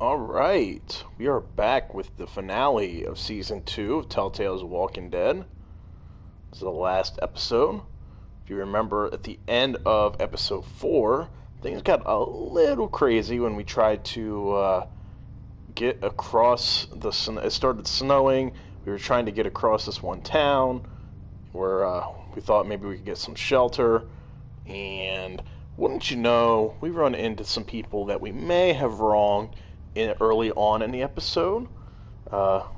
Alright, we are back with the finale of Season 2 of Telltale's Walking Dead. This is the last episode. If you remember, at the end of Episode 4, things got a little crazy when we tried to get across the... It started snowing, we were trying to get across this one town, where we thought maybe we could get some shelter, and wouldn't you know, we run into some people that we may have wronged early on in the episode.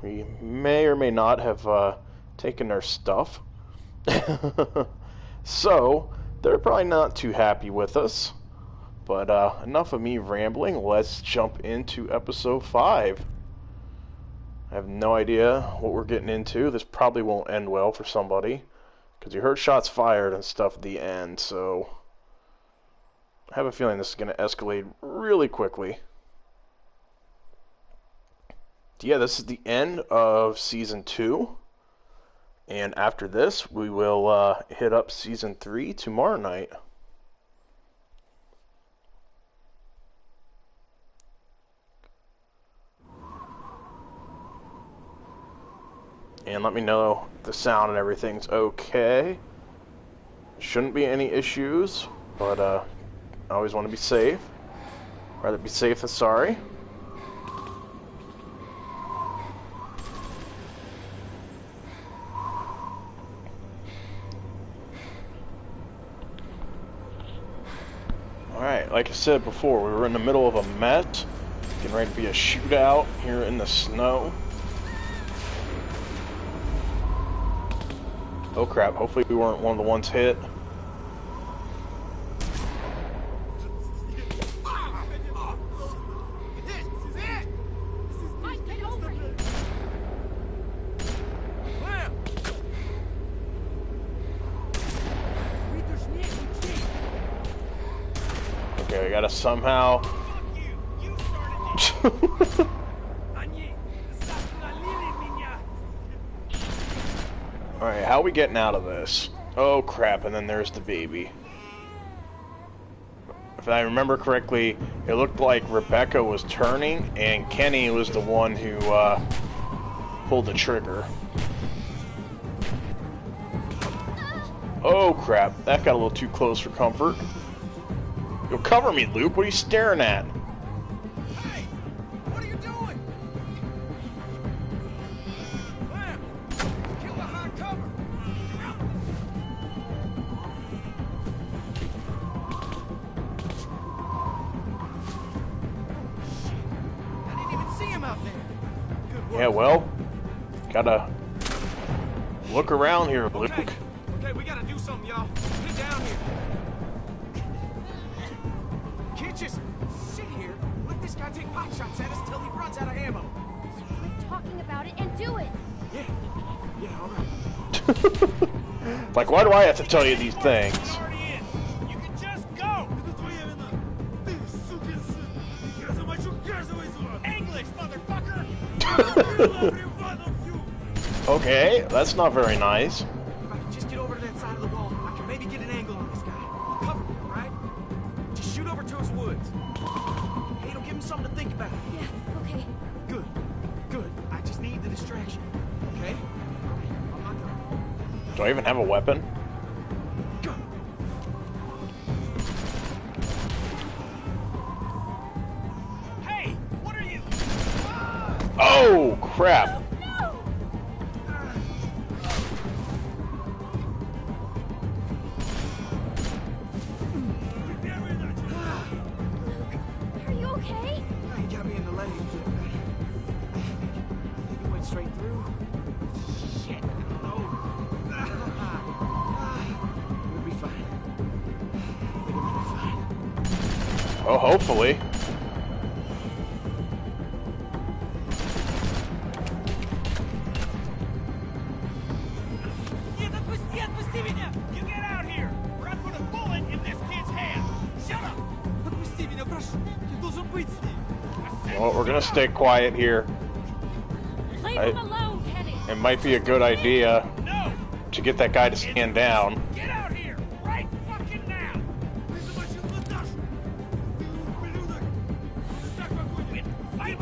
We may or may not have taken their stuff. So, they're probably not too happy with us. But enough of me rambling, let's jump into episode 5. I have no idea what we're getting into. This probably won't end well for somebody, because you heard shots fired and stuff at the end, so I have a feeling this is going to escalate really quickly. Yeah, this is the end of Season 2, and after this, we will hit up Season 3 tomorrow night. And let me know if the sound and everything's okay. Shouldn't be any issues, but I always want to be safe. Rather be safe than sorry. Alright, like I said before, we were in the middle of a mess, getting ready to be a shootout here in the snow. Oh crap, hopefully we weren't one of the ones hit. Okay, we gotta somehow... Alright, how are we getting out of this? Oh crap, and then there's the baby. If I remember correctly, it looked like Rebecca was turning, and Kenny was the one who pulled the trigger. Oh crap, that got a little too close for comfort. Yo, cover me, Luke. What are you staring at? Hey! What are you doing? Clem! Kill the hot cover! Shit! I didn't even see him out there. Good work. Yeah, well, gotta look around here, Luke. Okay, we gotta do something, y'all. Get down here. Can't just sit here. Let this guy take pot shots at us till he runs out of ammo. So quit talking about it and do it. Yeah, all right. Like, why do I have to tell you these things? It already is. You can just go. English, motherfucker. Okay, that's not very nice. If I can just get over to that side of the wall, I can maybe get an angle on this guy. You cover me, all right? Just shoot over to his woods. Hey, it'll give him something to think about. Yeah, okay. Good, good. I just need the distraction. Okay? I'm not done. Do I even have a weapon? Go. Hey, what are you? Oh, crap. Are you okay? He got me in the leg. I think it went straight through. Shit, I don't know. We'll be fine. I think we'll be fine. Oh, hopefully. Отпусти меня! You get out here! Or I put a bullet in this kid's hand! Shut up! Отпусти меня, прошу! Я должен быть с ним! Well, we're gonna stay quiet here. Leave him alone, Kenny. It might be a good idea to get that guy to stand down. Get out here! Right fucking now! Fight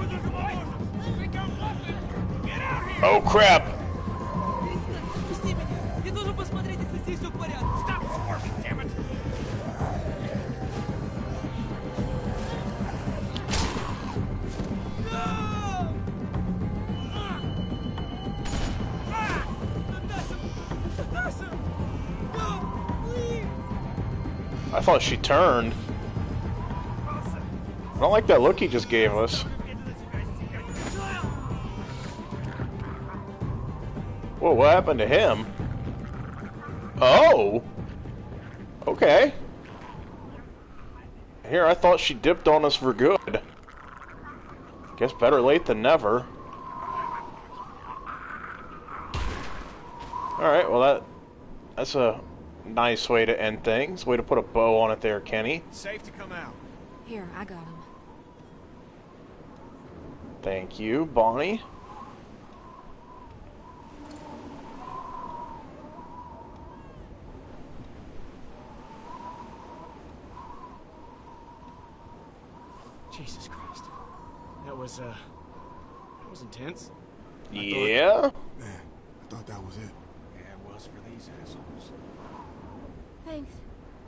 Oh crap! Пусти меня! Я должен посмотреть, если здесь все в порядке. Stop squirming, damn it! Natasha! No! Please! I thought she turned. I don't like that look he just gave us. Whoa, what happened to him? Oh! Okay. Here, I thought she dipped on us for good. Guess better late than never. Alright, well that's a nice way to end things. Way to put a bow on it there, Kenny. Safe to come out. Here, I got him. Thank you, Bonnie. Jesus Christ. That was intense. Yeah? Man, I thought that was it. Yeah, it was for these assholes. Thanks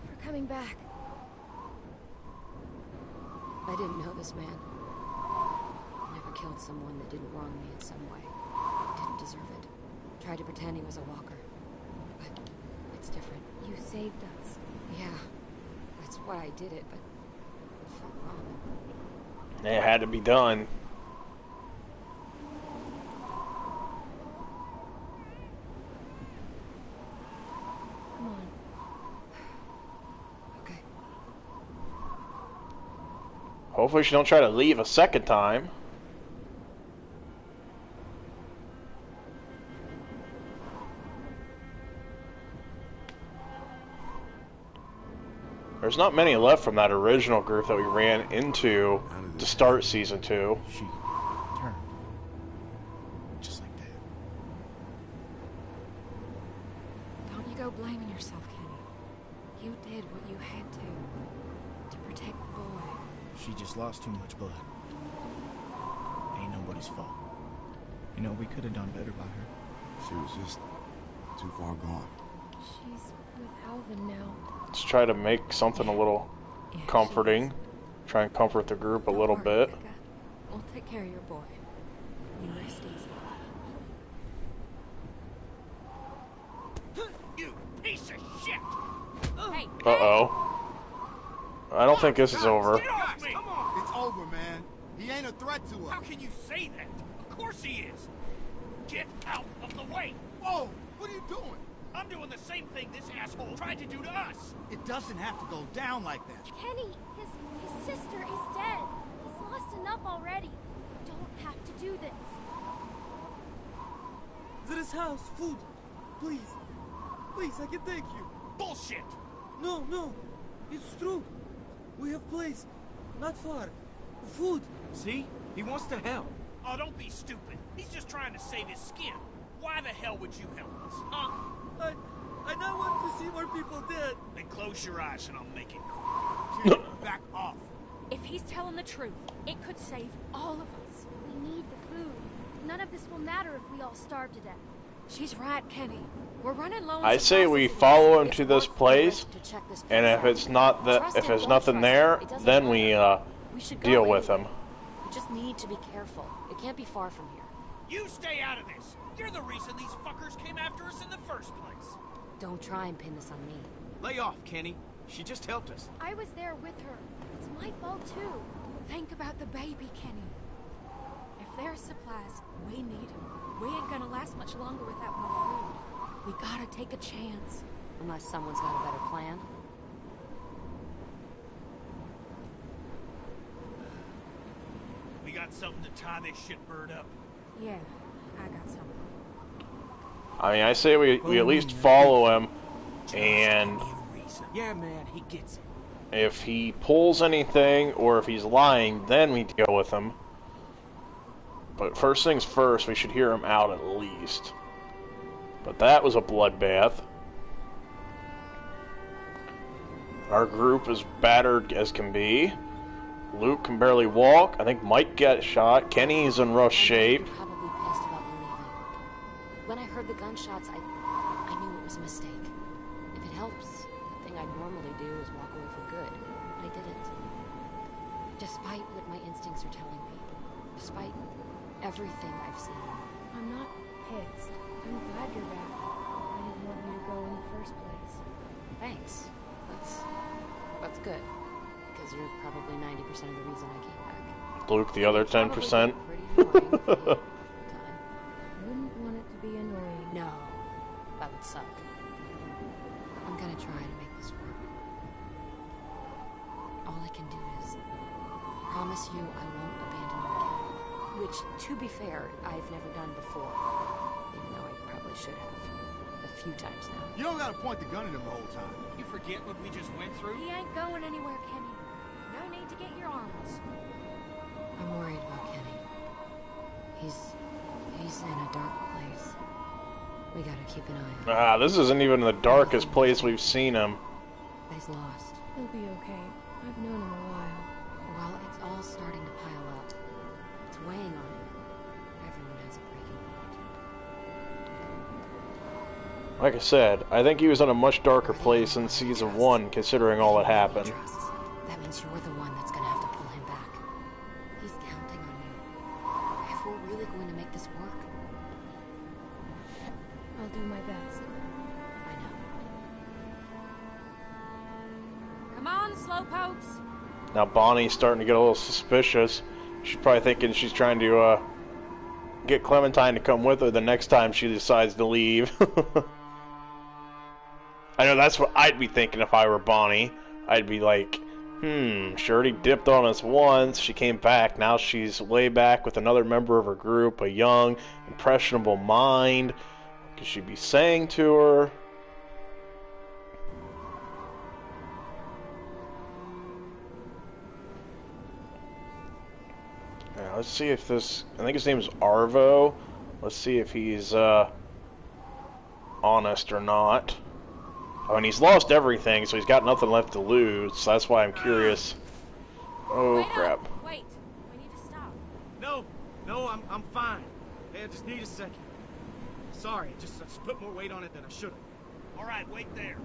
for coming back. I didn't know this man. Never killed someone that didn't wrong me in some way. Didn't deserve it. Tried to pretend he was a walker. But it's different. You saved us. Yeah. That's why I did it, but it felt wrong. It had to be done. Come on. Okay. Hopefully she don't try to leave a second time. There's not many left from that original group that we ran into to start season 2. She turned. Just like that. Don't you go blaming yourself, Kenny. You did what you had to protect the boy. She just lost too much blood. Ain't nobody's fault. You know, we could have done better by her. She was just too far gone. She's with Alvin now. Let's try to make something a little comforting. Try and comfort the group a Don't little worry, bit. Becca. We'll take care of your boy. You rest easy. You piece of shit! Hey, Uh-oh. I don't think this is over. Get off me! Come on! It's over, man. He ain't a threat to us. How can you say that? Of course he is! Get out of the way! Whoa! What are you doing? I'm doing the same thing this asshole tried to do to us! It doesn't have to go down like that. Kenny, his sister is dead. He's lost enough already. You don't have to do this. There is house, food. Please. Please, I can thank you. Bullshit! No, no. It's true. We have place. Not far. Food. See? He wants to help. Oh, don't be stupid. He's just trying to save his skin. Why the hell would you help us, huh? I not want to see more people dead. Then close your eyes and I'll make it quick. Back off. If he's telling the truth, it could save all of us. We need the food. None of this will matter if we all starve to death. She's right, Kenny. We're running low on I say we supplies. follow him It's to this worth the place, risk to check this and place if out. it's not that, Trust if him, there's don't nothing trust there, him. It doesn't then matter. We should go deal with anyway. him. We just need to be careful. It can't be far from here. You stay out of this. You're the reason these fuckers came after us in the first place. Don't try and pin this on me. Lay off, Kenny. She just helped us. I was there with her. It's my fault too. Think about the baby, Kenny. If there's supplies, we need them. We ain't gonna last much longer without more food. We gotta take a chance. Unless someone's got a better plan. We got something to tie this shitbird up. Yeah, I got something. I mean, I say we at least follow him, and Yeah, man, he gets it. if he pulls anything or if he's lying, then we deal with him. But first things first, we should hear him out at least. But that was a bloodbath. Our group is battered as can be. Luke can barely walk. I think Mike got shot. Kenny's in rough shape. You're probably pissed about me leaving. I heard the gunshots, I knew it was a mistake. If it helps, the thing I'd normally do is walk away for good. But I didn't. Despite what my instincts are telling me. Despite everything I've seen. I'm not pissed. I'm glad you're back. I didn't want you to go in the first place. Thanks. That's good. Because you're probably 90% of the reason I came back. Luke, the other 10%. Pretty annoying for you at the time. Wouldn't want it to be annoying. No, that would suck. I'm gonna try to make this work. All I can do is promise you I won't abandon you again. Which, to be fair, I've never done before. Even though I probably should have. A few times now. You don't gotta point the gun at him the whole time. You forget what we just went through? He ain't going anywhere, Kenny. No need to get your arms. I'm worried about Kenny. He's in a dark place. We gotta keep an eye on him. This isn't even the darkest place we've seen him. But he's lost. He'll be okay. I've known him a while. Well, it's all starting to pile up. It's weighing on him. Everyone has a breaking point. Like I said, I think he was in a much darker place in Season 1, considering all that happened. That means you're the one that's gonna have to pull him back. He's counting on you. If we're really going to make this work, I'll do my best. I know. Come on, slowpokes. Now Bonnie's starting to get a little suspicious. She's probably thinking she's trying to get Clementine to come with her the next time she decides to leave. I know that's what I'd be thinking if I were Bonnie. I'd be like, she already dipped on us once, she came back, now she's way back with another member of her group, a young, impressionable mind. What could she be saying to her? Yeah, let's see if this, I think his name is Arvo. Let's see if he's honest or not. I mean, he's lost everything, so he's got nothing left to lose. So that's why I'm curious. Oh, Wait crap. up. Wait. We need to stop. No, I'm fine. Hey, I just need a second. Sorry, I just put more weight on it than I should have. All right, wait there.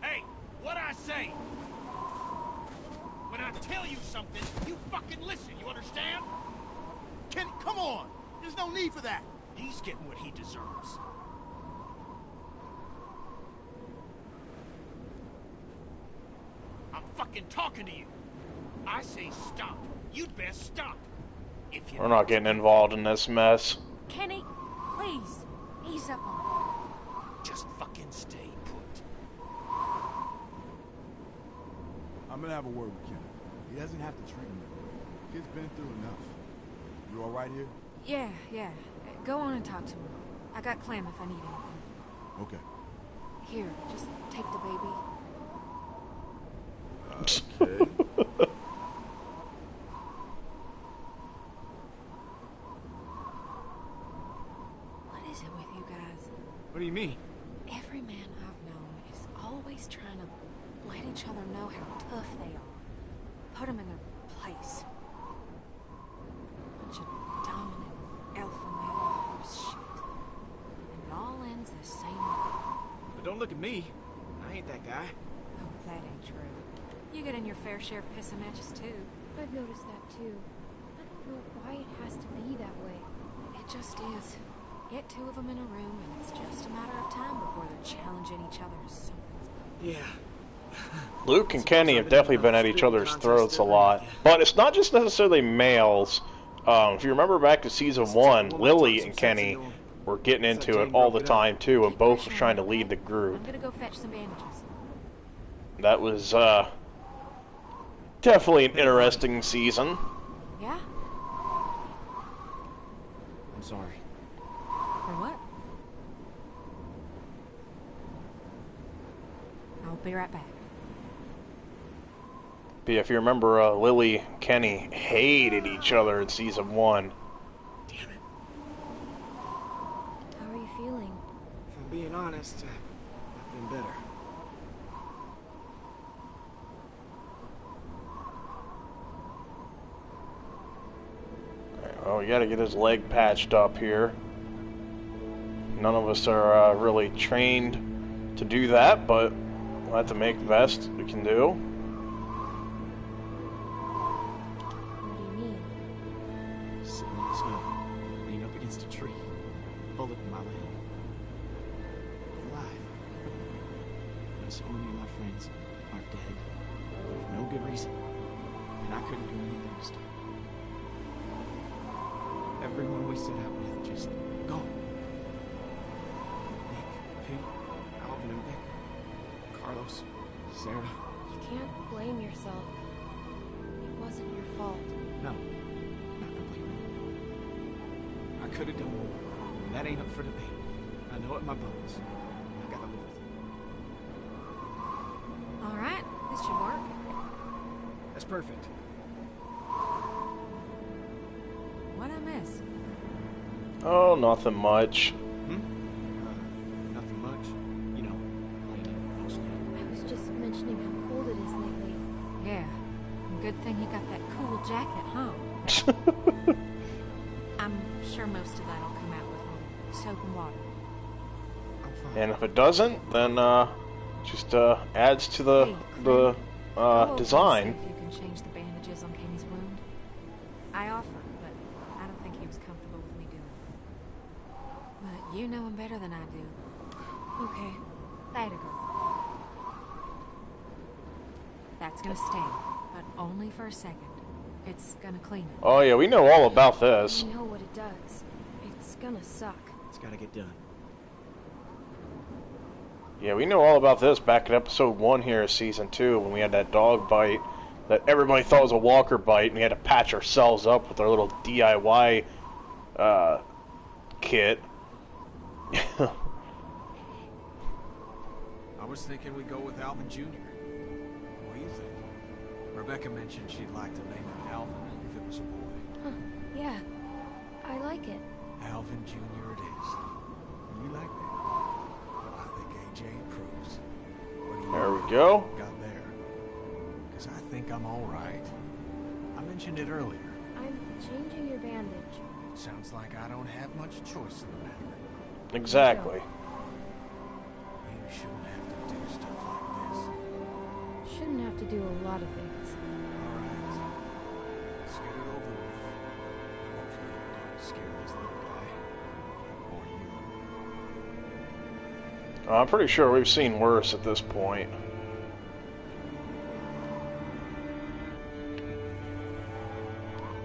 Hey, what I say? When I tell you something, you fucking listen, you understand? Kenny, come on! There's no need for that! He's getting what he deserves. I'm fucking talking to you. I say stop. You'd best stop. If you We're not getting involved in this mess. Kenny, please. Ease up on it. just fucking stay put. I'm gonna have a word with Kenny. He doesn't have to treat me. Kid's been through enough. You alright here? Yeah. Go on and talk to him. I got Clem if I need anything. Okay. Here, just take the baby. Okay. What is it with you guys? What do you mean? Every man I've known is always trying to let each other know how tough they are. Put them in their place. Bunch of dominant alpha male horse shit. And it all ends the same way. But don't look at me. I ain't that guy. Oh, that ain't true. You get in your fair share of pissing matches too. I've noticed that too. I don't know why it has to be that way. It just is. Get two of them in a room and it's just a matter of time before they're challenging each other to something. Yeah. Luke and Kenny have definitely been at each other's throats a lot. But it's not just necessarily males. If you remember back to Season 1, Lily and Kenny were getting into it all the time too, and both were trying to lead the group. I'm gonna go fetch some bandages. That was definitely an interesting season. Yeah? I'm sorry. For what? I'll be right back. But yeah, if you remember, Lily and Kenny hated each other in Season 1. Damn it. How are you feeling? If I'm being honest, I've been better. Oh, we gotta get his leg patched up here. None of us are really trained to do that, but we'll have to make the best we can do. What do you mean? Sitting in the snow, leaning up against a tree, bullet in my leg. Alive. And so many of my friends are dead for no good reason, and I couldn't do anything to stop it. Everyone we set out with just gone. Nick, Pete, Alvin and Beck, Carlos, Sarah. You can't blame yourself. It wasn't your fault. No, not completely. I could have done more, and that ain't up for debate. I know it in my bones. I gotta live with it. All right, this should work. That's perfect. What'd I miss? Oh, nothing much. Nothing much. You know, cleaning mostly. I was just mentioning how cold it is lately. Yeah. Good thing you got that cool jacket, huh? I'm sure most of that'll come out with soap and water. I'm fine. And if it doesn't, then just adds to the Go over and design. see if you can change the bandages on Kenny's wound. I offered, but I don't think he was comfortable with me doing it. But you know him better than I do. Okay. There to go. That's gonna sting, but only for a second. It's gonna clean it. Oh yeah, we know all about this. I know what it does. It's gonna suck. It's gotta get done. Yeah, we know all about this back in episode 1 here of season 2 when we had that dog bite that everybody thought was a walker bite, and we had to patch ourselves up with our little DIY kit. I was thinking we'd go with Alvin Jr. What do you think? Rebecca mentioned she'd like to name him Alvin if it was a boy. Huh. Yeah. I like it. Alvin Jr. it is. You like that? Well, I think AJ approves. What do you There we go. got there? Because I think I'm all right. I mentioned it earlier. I'm changing your bandage. Sounds like I don't have much choice in the matter. Exactly. You shouldn't have to do stuff like this. Shouldn't have to do a lot of things. All right. Let's get it over with. Hopefully it don't scare this little guy. Or you. I'm pretty sure we've seen worse at this point.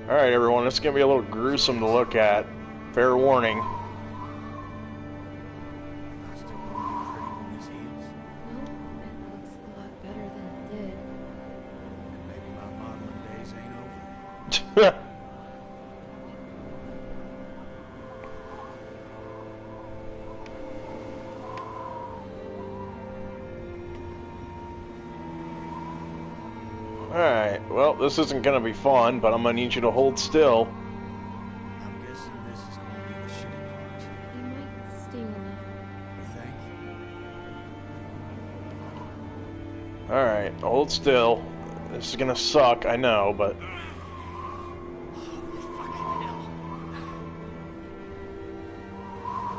Alright everyone, it's going to be a little gruesome to look at. Fair warning. I still don't get pretty with these heels. Well, it looks a lot better than it did. And maybe my modeling days ain't over. Alright, well, this isn't going to be fun, but I'm going to need you to hold still. I'm guessing this is going to be the shitty part. You might sting a little. You think? Alright, hold still. This is going to suck, I know, but... Fucking hell.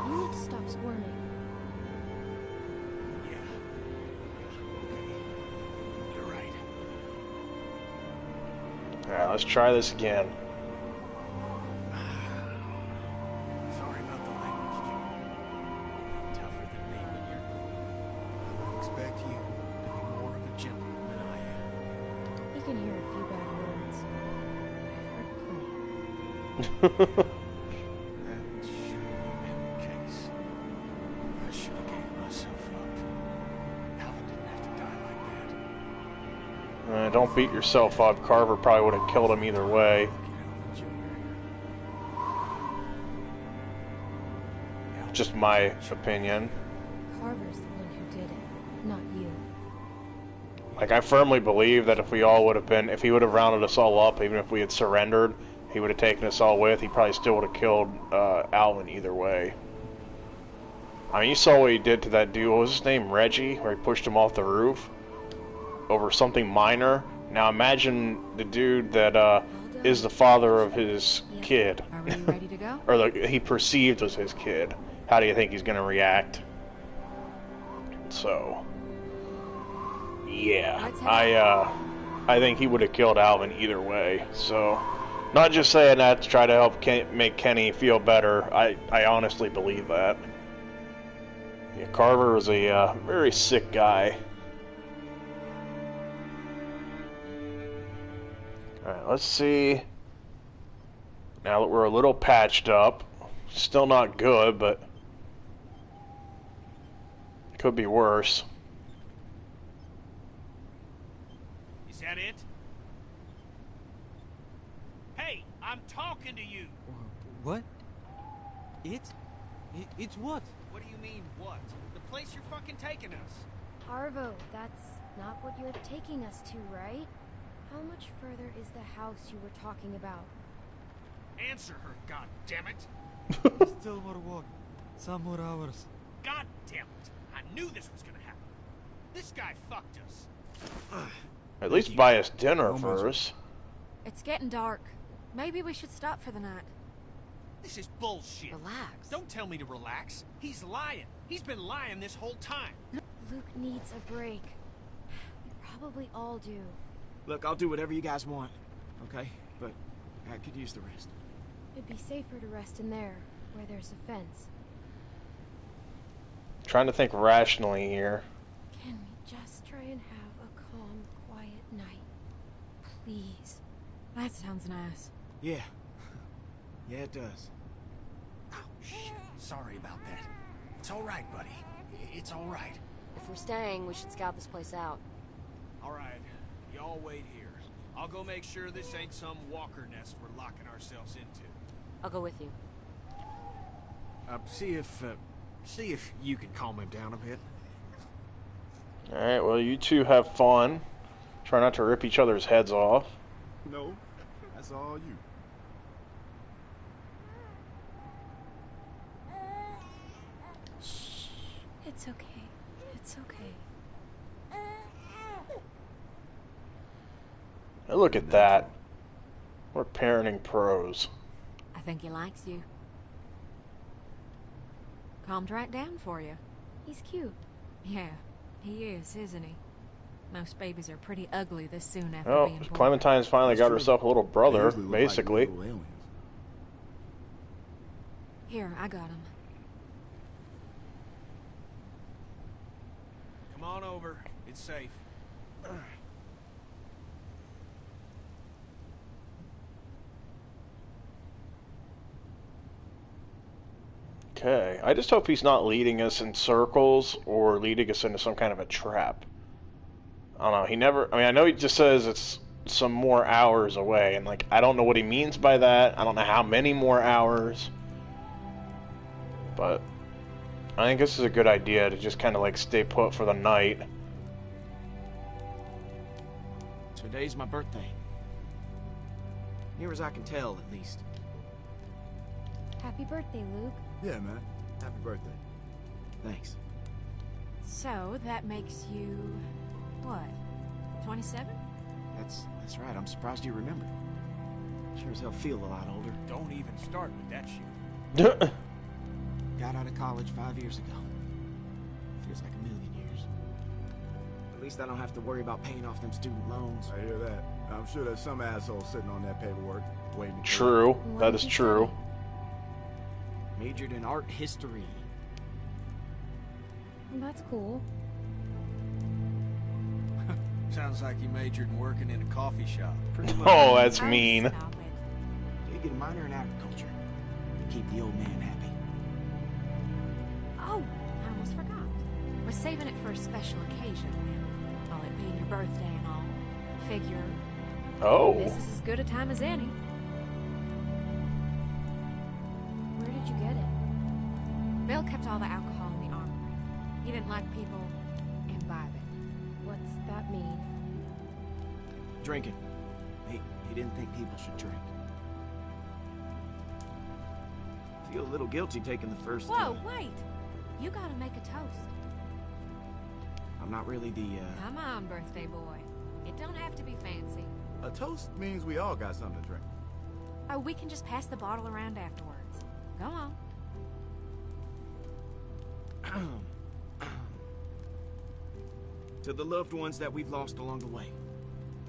You need to stop squirming. Yeah. Okay. You're right. Alright, let's try this again. Sorry about the language, Junior. You're tougher than me when you're... I would expect you to be more of a gentleman than I am. You can hear a few bad words. I've heard plenty. That shouldn't have been the case. I should have gave myself up. Alvin didn't have to die like that. Don't beat yourself up. Carver probably would have killed him either way. Fucking Alvin Jr. here. Just my opinion. Carver's the one who did it, not you. Like, I firmly believe that if we all would have been... If he would have rounded us all up, even if we had surrendered, he would have taken us all with. He probably still would have killed Alvin either way. I mean, you saw what he did to that dude. What was his name? Reggie? Where he pushed him off the roof? Over something minor. Now imagine the dude that All done. is the father of his kid. Are we ready to go? Or he perceived was his kid. How do you think he's going to react? So, yeah, I think he would have killed Alvin either way. So, not just saying that to try to help make Kenny feel better. I honestly believe that. Yeah, Carver was a very sick guy. Alright, let's see. Now that we're a little patched up, still not good, but could be worse. Is that it? Hey, I'm talking to you. What? It's what? What do you mean, what? The place you're fucking taking us. Arvo, that's not what you're taking us to, right? How much further is the house you were talking about? Answer her, goddammit. Still more walk. Some more hours. God damn it. I knew this was gonna happen. This guy fucked us. At least buy us dinner first. It's getting dark. Maybe we should stop for the night. This is bullshit. Relax. Don't tell me to relax. He's lying. He's been lying this whole time. Luke needs a break. We probably all do. Look, I'll do whatever you guys want, okay? But I could use the rest. It'd be safer to rest in there, where there's a fence. Trying to think rationally here. Can we just try and have a calm, quiet night? Please. That sounds nice. Yeah. Yeah, it does. Oh, shit. Sorry about that. It's all right, buddy. It's all right. If we're staying, we should scout this place out. All right. Y'all wait here. I'll go make sure this ain't some walker nest we're locking ourselves into. I'll go with you. See if you can calm him down a bit. Alright, well, you two have fun. Try not to rip each other's heads off. No, that's all you. It's okay. It's okay. Hey, look at that. We're parenting pros. I think he likes you. Calmed right down for you. He's cute. Yeah, he is, isn't he? Most babies are pretty ugly this soon after Oh, being born. Clementine's finally got herself a little They brother, usually look like basically. little aliens. Here, I got him. Come on over. It's safe. Okay, I just hope he's not leading us in circles or leading us into some kind of a trap. I don't know, he never, I mean, I know he just says it's some more hours away, and like, I don't know what he means by that. I don't know how many more hours. But I think this is a good idea to just kind of like stay put for the night. Today's my birthday. Near as I can tell, at least. Happy birthday, Luke. Yeah, man. Happy birthday. Thanks. So, that makes you... what? 27? That's right. I'm surprised you remember. Sure as hell feel a lot older. Don't even start with that shit. Got out of college 5 years ago. Feels like a million years. At least I don't have to worry about paying off them student loans. I hear that. I'm sure there's some asshole sitting on that paperwork waiting. to True, What that did is you true. Majored in art history. That's cool. Sounds like you majored in working in a coffee shop. Pretty much. Oh, that's Oh, mean. stop it. Did get a minor in agriculture to keep the old man happy. Oh, I almost forgot. We're saving it for a special occasion. Well, it being your birthday and all. Figure Oh, this is as good a time as any. Where did you get it? Bill kept all the alcohol in the armory. He didn't like people imbibing. What's that mean? Drinking. He didn't think people should drink. Feel a little guilty taking the first. Whoa, wait! You gotta make a toast. I'm not really the. Come on, birthday boy. It don't have to be fancy. A toast means we all got something to drink. Oh, we can just pass the bottle around afterwards. Go on. To the loved ones that we've lost along the way,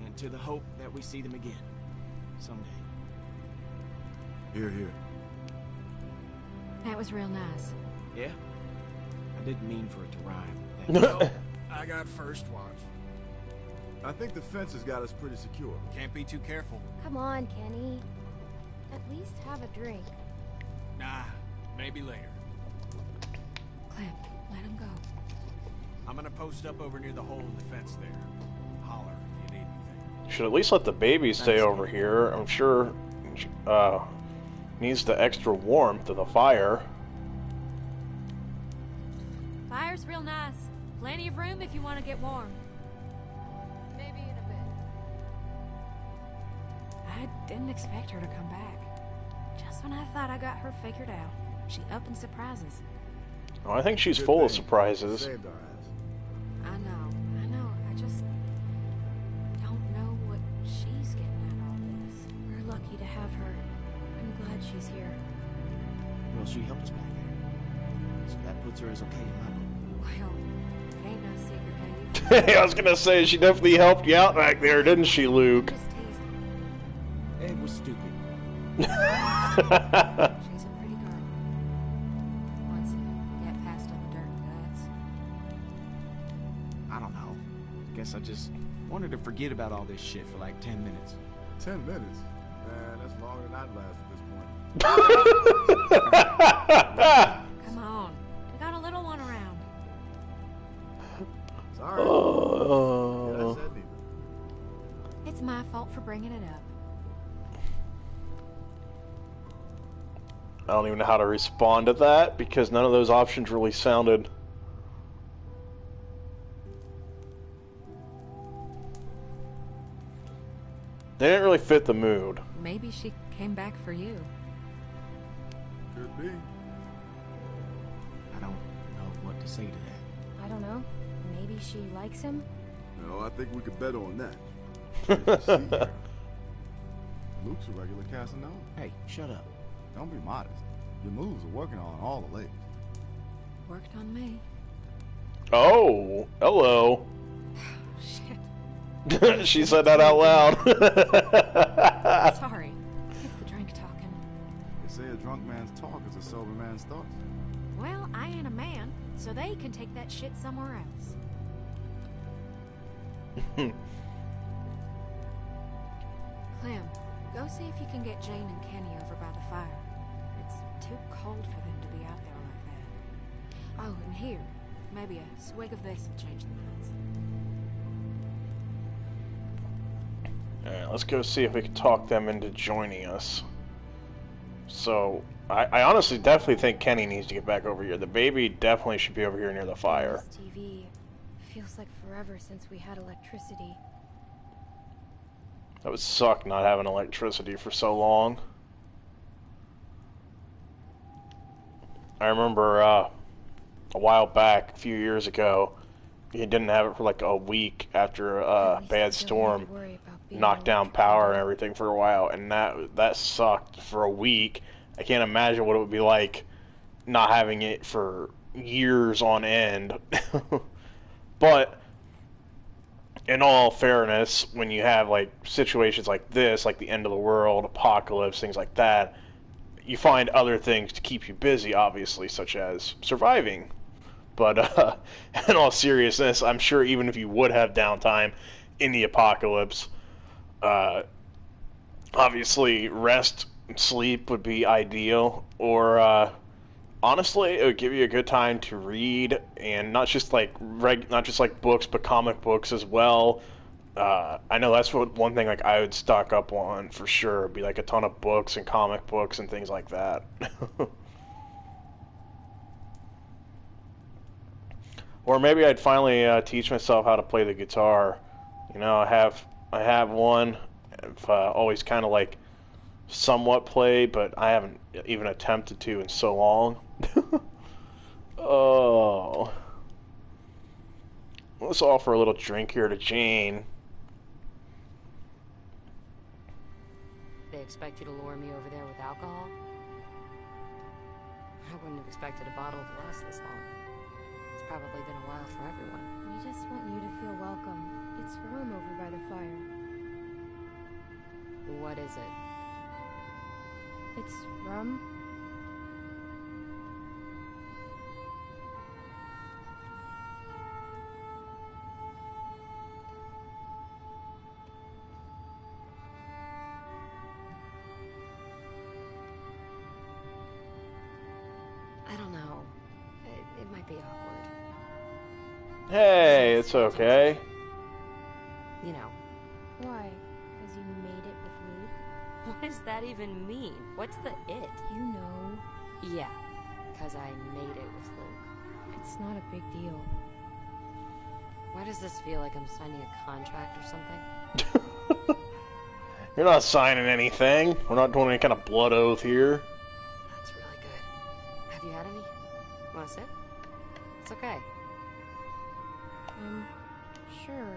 and to the hope that we see them again someday. Here, here. That was real nice. Yeah? I didn't mean for it to rhyme. Well, I got first watch. I think the fence has got us pretty secure. Can't be too careful. Come on, Kenny. At least have a drink. Nah, maybe later. Clem, let him go. I'm gonna post up over near the hole in the fence there. Holler if you need anything. Should at least let the baby stay over here. I'm sure needs the extra warmth of the fire. Fire's real nice. Plenty of room if you want to get warm. Maybe in a bit. I didn't expect her to come back. Just when I thought I got her figured out, she up and surprises. Oh, I think she's Good full of thing. surprises. Saved our ass. I know. I just don't know what she's getting at all this. We're lucky to have her. I'm glad she's here. Well, she helped us back there. So that puts her as okay in my book. Well, it ain't no secret how you I was gonna say, she definitely helped you out back there, didn't she, Luke? just teasing. It was stupid. She's a pretty girl. Once you get past all the dirt and guts. I don't know. Guess I just wanted to forget about all this shit for like 10 minutes. 10 minutes? Man, that's longer than I'd last at this point. Come on. We got a little one around. Sorry. Yeah, I Oh. said neither. It's my fault for bringing it up. I don't even know how to respond to that because none of those options really sounded. They didn't really fit the mood. Maybe she came back for you. Could be. I don't know what to say to that. I don't know. Maybe she likes him? No, I think we could bet on that. Let's see here. Luke's a regular Casanova. Hey, shut up. Don't be modest. Your moves are working on all the ladies. Worked on me. Oh, hello. Shit. She said that out loud. Sorry. It's the drink talking. They say a drunk man's talk is a sober man's thoughts. Well, I ain't a man, so they can take that shit somewhere else. Clem, go see if you can get Jane and Kenny over by the fire. It's too cold for them to be out there like that. Oh, and here, maybe a swig of this will change the minds. Alright, let's go see if we can talk them into joining us. So, I honestly definitely think Kenny needs to get back over here. The baby definitely should be over here near the fire. This TV feels like forever since we had electricity. That would suck not having electricity for so long. I remember a while back, a few years ago, you didn't have it for like a week after a bad storm knocked down power and everything for a while, and that sucked for a week. I can't imagine what it would be like not having it for years on end. But in all fairness, when you have like situations like this, like the end of the world, apocalypse, things like that, you find other things to keep you busy, obviously, such as surviving. But in all seriousness, I'm sure even if you would have downtime in the apocalypse, obviously rest and sleep would be ideal, or honestly, it would give you a good time to read, and not just like books, but comic books as well. I know that's one thing like I would stock up on for sure. It'd be like a ton of books and comic books and things like that. Or maybe I'd finally teach myself how to play the guitar. You know, I have one. I've always kind of like somewhat played, but I haven't even attempted to in so long. Oh. Let's offer a little drink here to Jane. This expect you to lure me over there with alcohol? I wouldn't have expected a bottle to last this long. It's probably been a while for everyone. We just want you to feel welcome. It's warm over by the fire. What is it? It's rum. I don't know. It might be awkward. Hey, it's okay. You know. Why? Because you made it with Luke? What does that even mean? What's the it? You know. Yeah, because I made it with Luke. It's not a big deal. Why does this feel like I'm signing a contract or something? You're not signing anything. We're not doing any kind of blood oath here. That's really good. Have you had any? Want to sip? It's okay. Sure.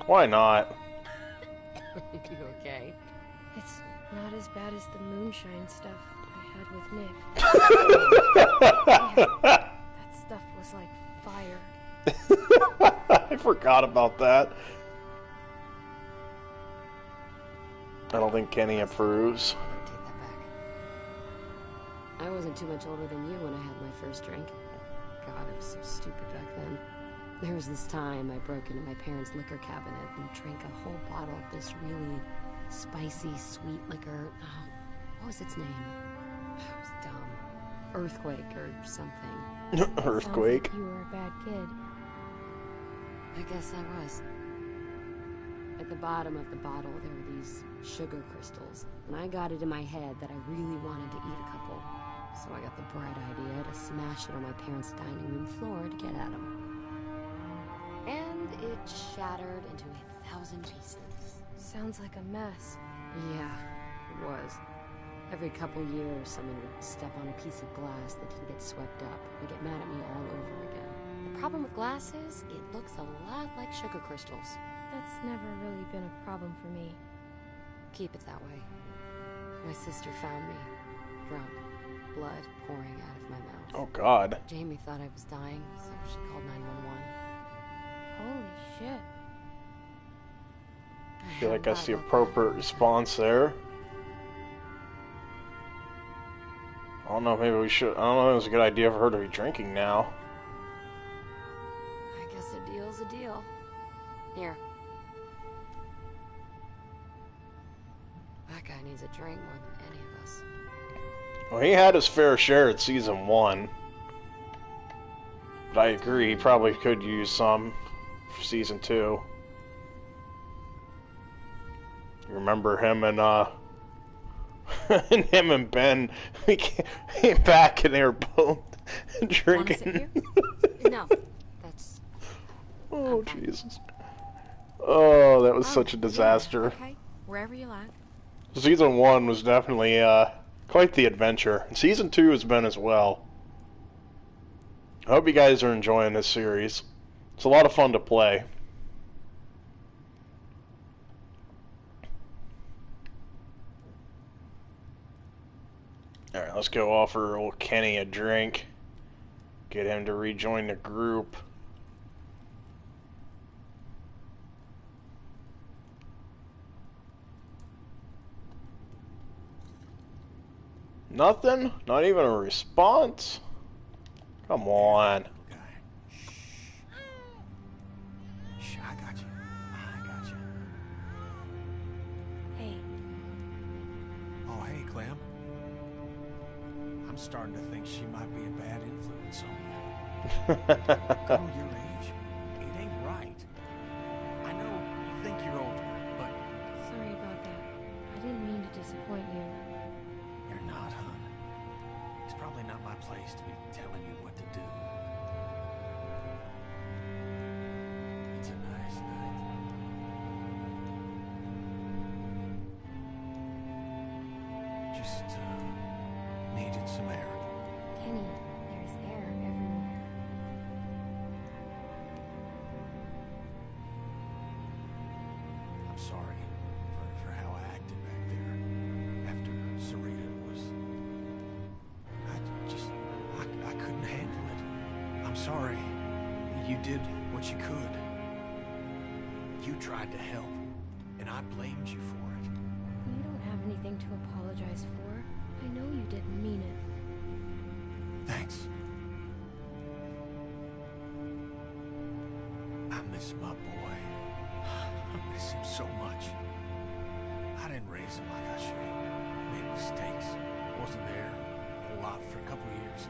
Why not? You okay? It's not as bad as the moonshine stuff I had with Nick. That stuff was like fire. I forgot about that. I don't think Kenny approves. I take that back. I wasn't too much older than you when I had my first drink. God, I was so stupid back then. There was this time I broke into my parents' liquor cabinet and drank a whole bottle of this really spicy, sweet liquor. Oh, what was its name? It was dumb. Earthquake or something. Earthquake. Sounds like you were a bad kid. I guess I was. At the bottom of the bottle, there were these sugar crystals, and I got it in my head that I really wanted to eat a couple. So I got the bright idea to smash it on my parents' dining room floor to get at them. And it shattered into 1,000 pieces. Sounds like a mess. Yeah, it was. Every couple years, someone would step on a piece of glass that didn't get swept up and get mad at me all over again. The problem with glass is, it looks a lot like sugar crystals. That's never really been a problem for me. Keep it that way. My sister found me, drunk, blood pouring out of my mouth. Oh, God. Jamie thought I was dying, so she called 911. Holy shit. I feel like that's the appropriate response there. I don't know, maybe we should... I don't know if it was a good idea for her to be drinking now. I guess a deal's a deal. Here. That guy needs a drink more than any of us. Well, he had his fair share at season 1. But I agree, he probably could use some for season 2. You remember him and, and him and Ben came back and they were both drinking. No, that's... Oh, Jesus. Oh, that was such a disaster. Yeah, okay, wherever you like. Season 1 was definitely quite the adventure. And season 2 has been as well. I hope you guys are enjoying this series. It's a lot of fun to play. Alright, let's go offer old Kenny a drink. Get him to rejoin the group. Nothing? Not even a response? Come on. Guy. Shh, I got you. I got you. Hey, Oh, hey, Clem. I'm starting to think she might be a bad influence on you. Girl your age, it ain't right. I know you think you're older, but sorry about that. I didn't mean to disappoint you. you're not, hon. It's probably not my place to be telling you what to do. It's a nice night. Just needed some air. Kenny, there's air everywhere. I'm sorry for how I acted back sorry. You did what you could. You tried to help, and I blamed you for it. You don't have anything to apologize for. I know you didn't mean it. Thanks. I miss my boy. I miss him so much. I didn't raise him like I should have. Made mistakes. Wasn't there a whole lot for a couple years.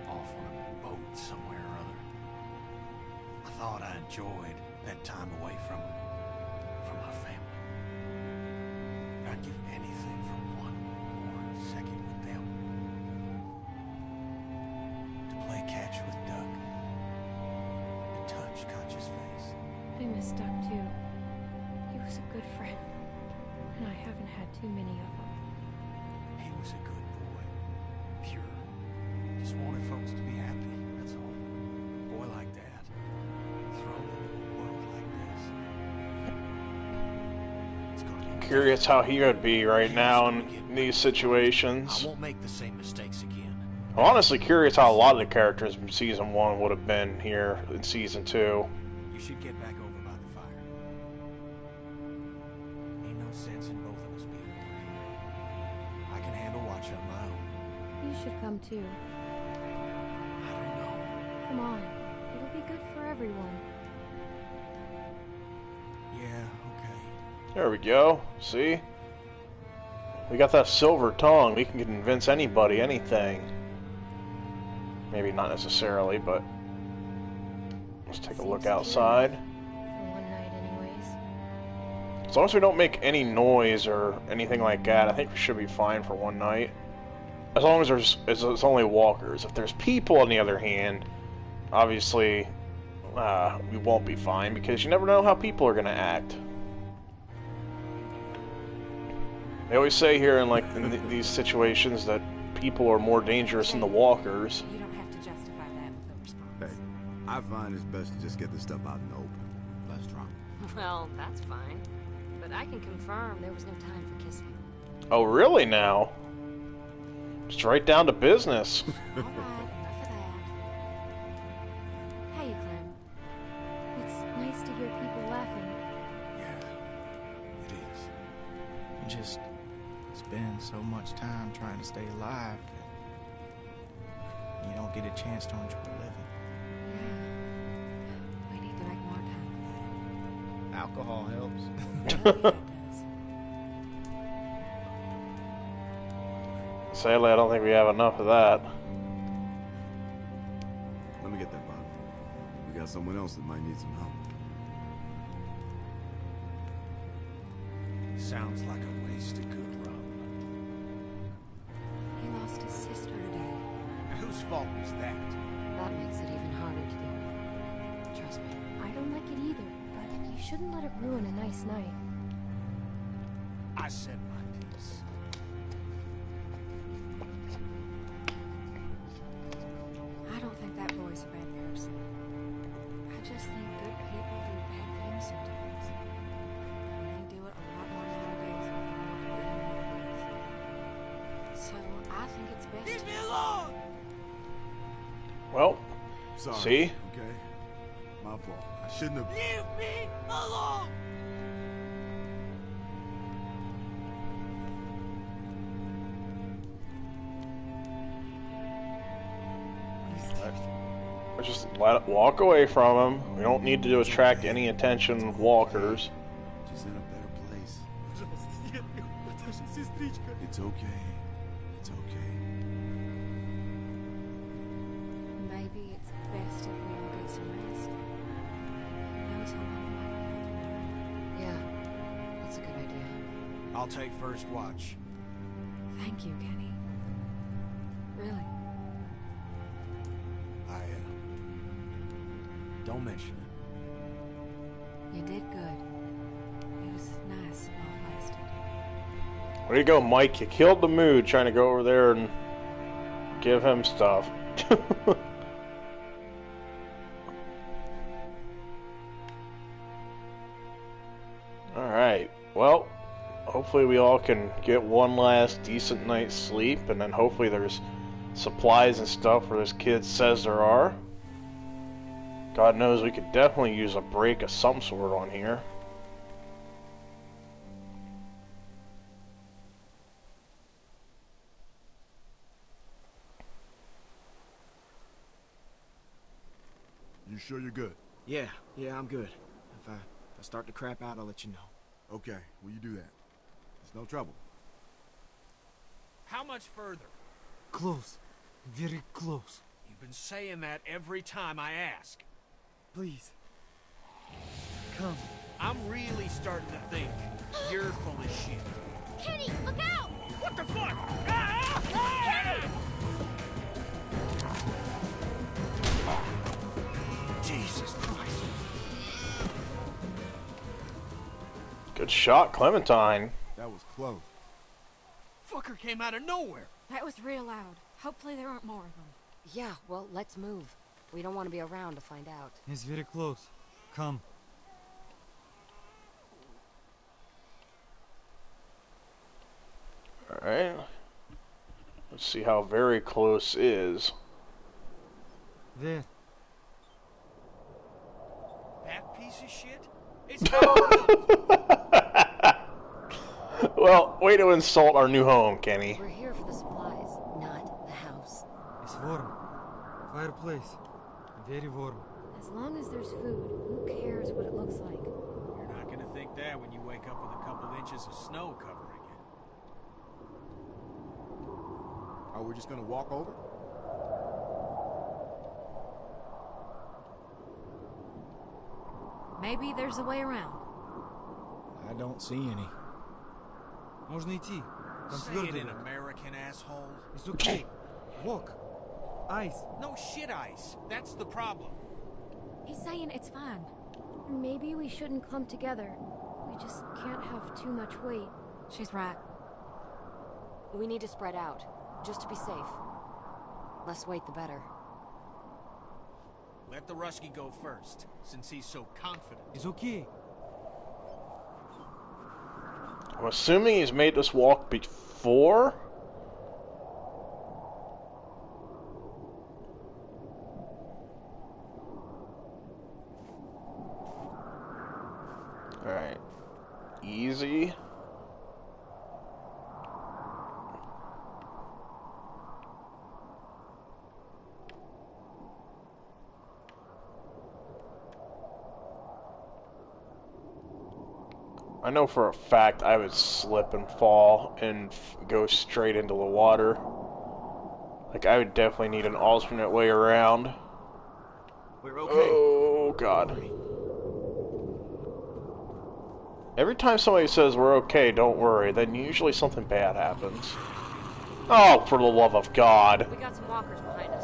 Off on a boat somewhere or other. I thought I enjoyed that time away from my family. I'd give anything for one more second with them. To play catch with Doug. To touch Katja's face. I miss Doug too. He was a good friend, and I haven't had too many of them. He was a good boy. Pure. Just wanted folks to be happy, that's all. A boy like that. Thrown into a world like this. It's gonna be Curious how he would be right now in these situations. I won't make the same mistakes again. I'm honestly curious how a lot of the characters from Season 1 would have been here in Season 2. You should get back over by the fire. Ain't no sense in both of us being over here. I can handle watch on my own. You should come too. I don't know. Come on. It'll be good for everyone. Yeah, okay. There we go. See? We got that silver tongue. We can convince anybody, anything. Maybe not necessarily, but let's take a look outside. For one night anyways. As long as we don't make any noise or anything like that, I think we should be fine for one night. As long as it's only walkers. If there's people, on the other hand, obviously we won't be fine because you never know how people are going to act. They always say here in these situations that people are more dangerous than the walkers. You don't have to justify that with a response. Hey, I find it's best to just get this stuff out in the open. Let's drop. Well, that's fine. But I can confirm there was no time for kissing. Oh, really now? Just right down to business. All right, enough of that. Hey, Clem. It's nice to hear people laughing. Yeah, it is. You just spend so much time trying to stay alive that you don't get a chance to enjoy living. Yeah. We need to make more time Alcohol helps. for that. Yeah, it does. Sadly, I don't think we have enough of that. Let me get that bottle. We got someone else that might need some help. Sounds like a waste of good rum. He lost his sister today. And whose fault was that? That makes it even harder to deal with. Trust me. I don't like it either, but you shouldn't let it ruin a nice night. I said my piece. I don't think that boy's a bad person. I just think good people do bad things sometimes. And they do it a lot more nowadays than they did in the days. So I think it's best Leave to me just- alone! Well, Sorry. see? Okay? My fault. I shouldn't have... Leave me alone! Just walk away from him. We don't need to attract any attention with walkers. She's in a better place. Пожалуйста, нет, Наташа, сестричка. It's okay. It's okay. Maybe it's best if we all get some rest. Who knows how long we might be out Yeah, that's a good idea. I'll take first watch. there. Thank you, Kenny. Really. Don't mention it. You did good. It was nice while it lasted. Way to go, Mike. You killed the mood trying to go over there and give him stuff. Alright. Well, hopefully we all can get one last decent night's sleep, and then hopefully there's supplies and stuff where this kid says there are. God knows we could definitely use a break of some sort on here. You sure you're good? Yeah, I'm good. If I start to crap out, I'll let you know. Okay, will you do that? It's no trouble. How much further? Close. Very close. You've been saying that every time I ask. Please. Come. I'm really starting to think you're full of shit. Kenny, look out! What the fuck? Ah! Ah! Jesus Christ. Good shot, Clementine. That was close. Fucker came out of nowhere. That was real loud. Hopefully there aren't more of them. Yeah, well, let's move. We don't want to be around to find out. It's very close. Come. Alright. Let's see how very close is. There. That piece of shit? It's Well, way to insult our new home, Kenny. We're here for the supplies, not the house. It's warm. Fireplace. Very warm. As long as there's food, who cares what it looks like? You're not gonna think that when you wake up with a couple inches of snow covering it. Are we just gonna walk over? Maybe there's a way around. I don't see any. Можно идти. Там Say твердо. it in American, asshole. It's okay. Walk. Ice. No shit ice. That's the problem. He's saying it's fine. Maybe we shouldn't clump together. We just can't have too much weight. She's right. We need to spread out, just to be safe. Less weight, the better. Let the Rusky go first, since he's so confident. It's okay. I'm assuming he's made us walk before? Alright. Easy. I know for a fact I would slip and fall and go straight into the water. Like, I would definitely need an alternate way around. We're okay. Oh, God. Every time somebody says we're okay, don't worry, then usually something bad happens. Oh, for the love of God. We got some walkers behind us.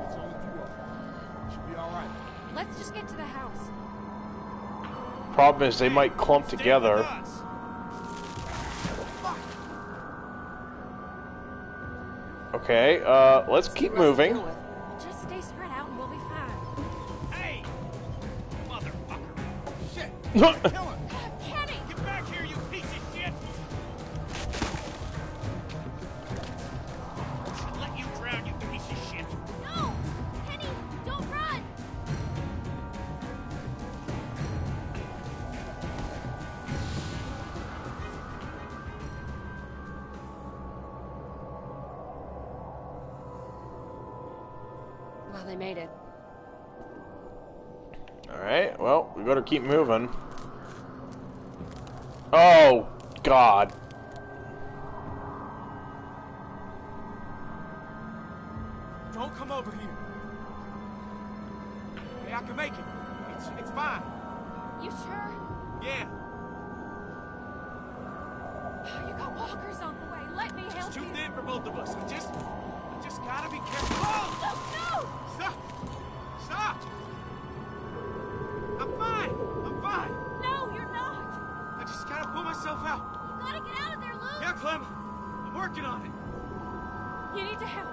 It's only two of them. Should be alright. Let's just get to the house. Problem is, they might clump Stay together. with us. Okay, let's keep moving. Just stay spread out and we'll be fine. Hey! Motherfucker! Shit! Kill him! Kenny! Get back here, you piece of shit! I should let you drown, you piece of shit! No! Kenny, don't run! Well, they made it. Alright, well, we better keep moving. Oh, God. Don't come over here. Hey, I can make it. It's fine. You sure? Yeah. You got walkers on the way. Let me help It's too you. thin for both of us. We just gotta be careful. Oh! No! Stop! Stop! I'm fine. I'm fine. No, you're not. I just gotta pull myself out. You gotta get out of there, Luke! Yeah, Clem. I'm working on it. You need to help.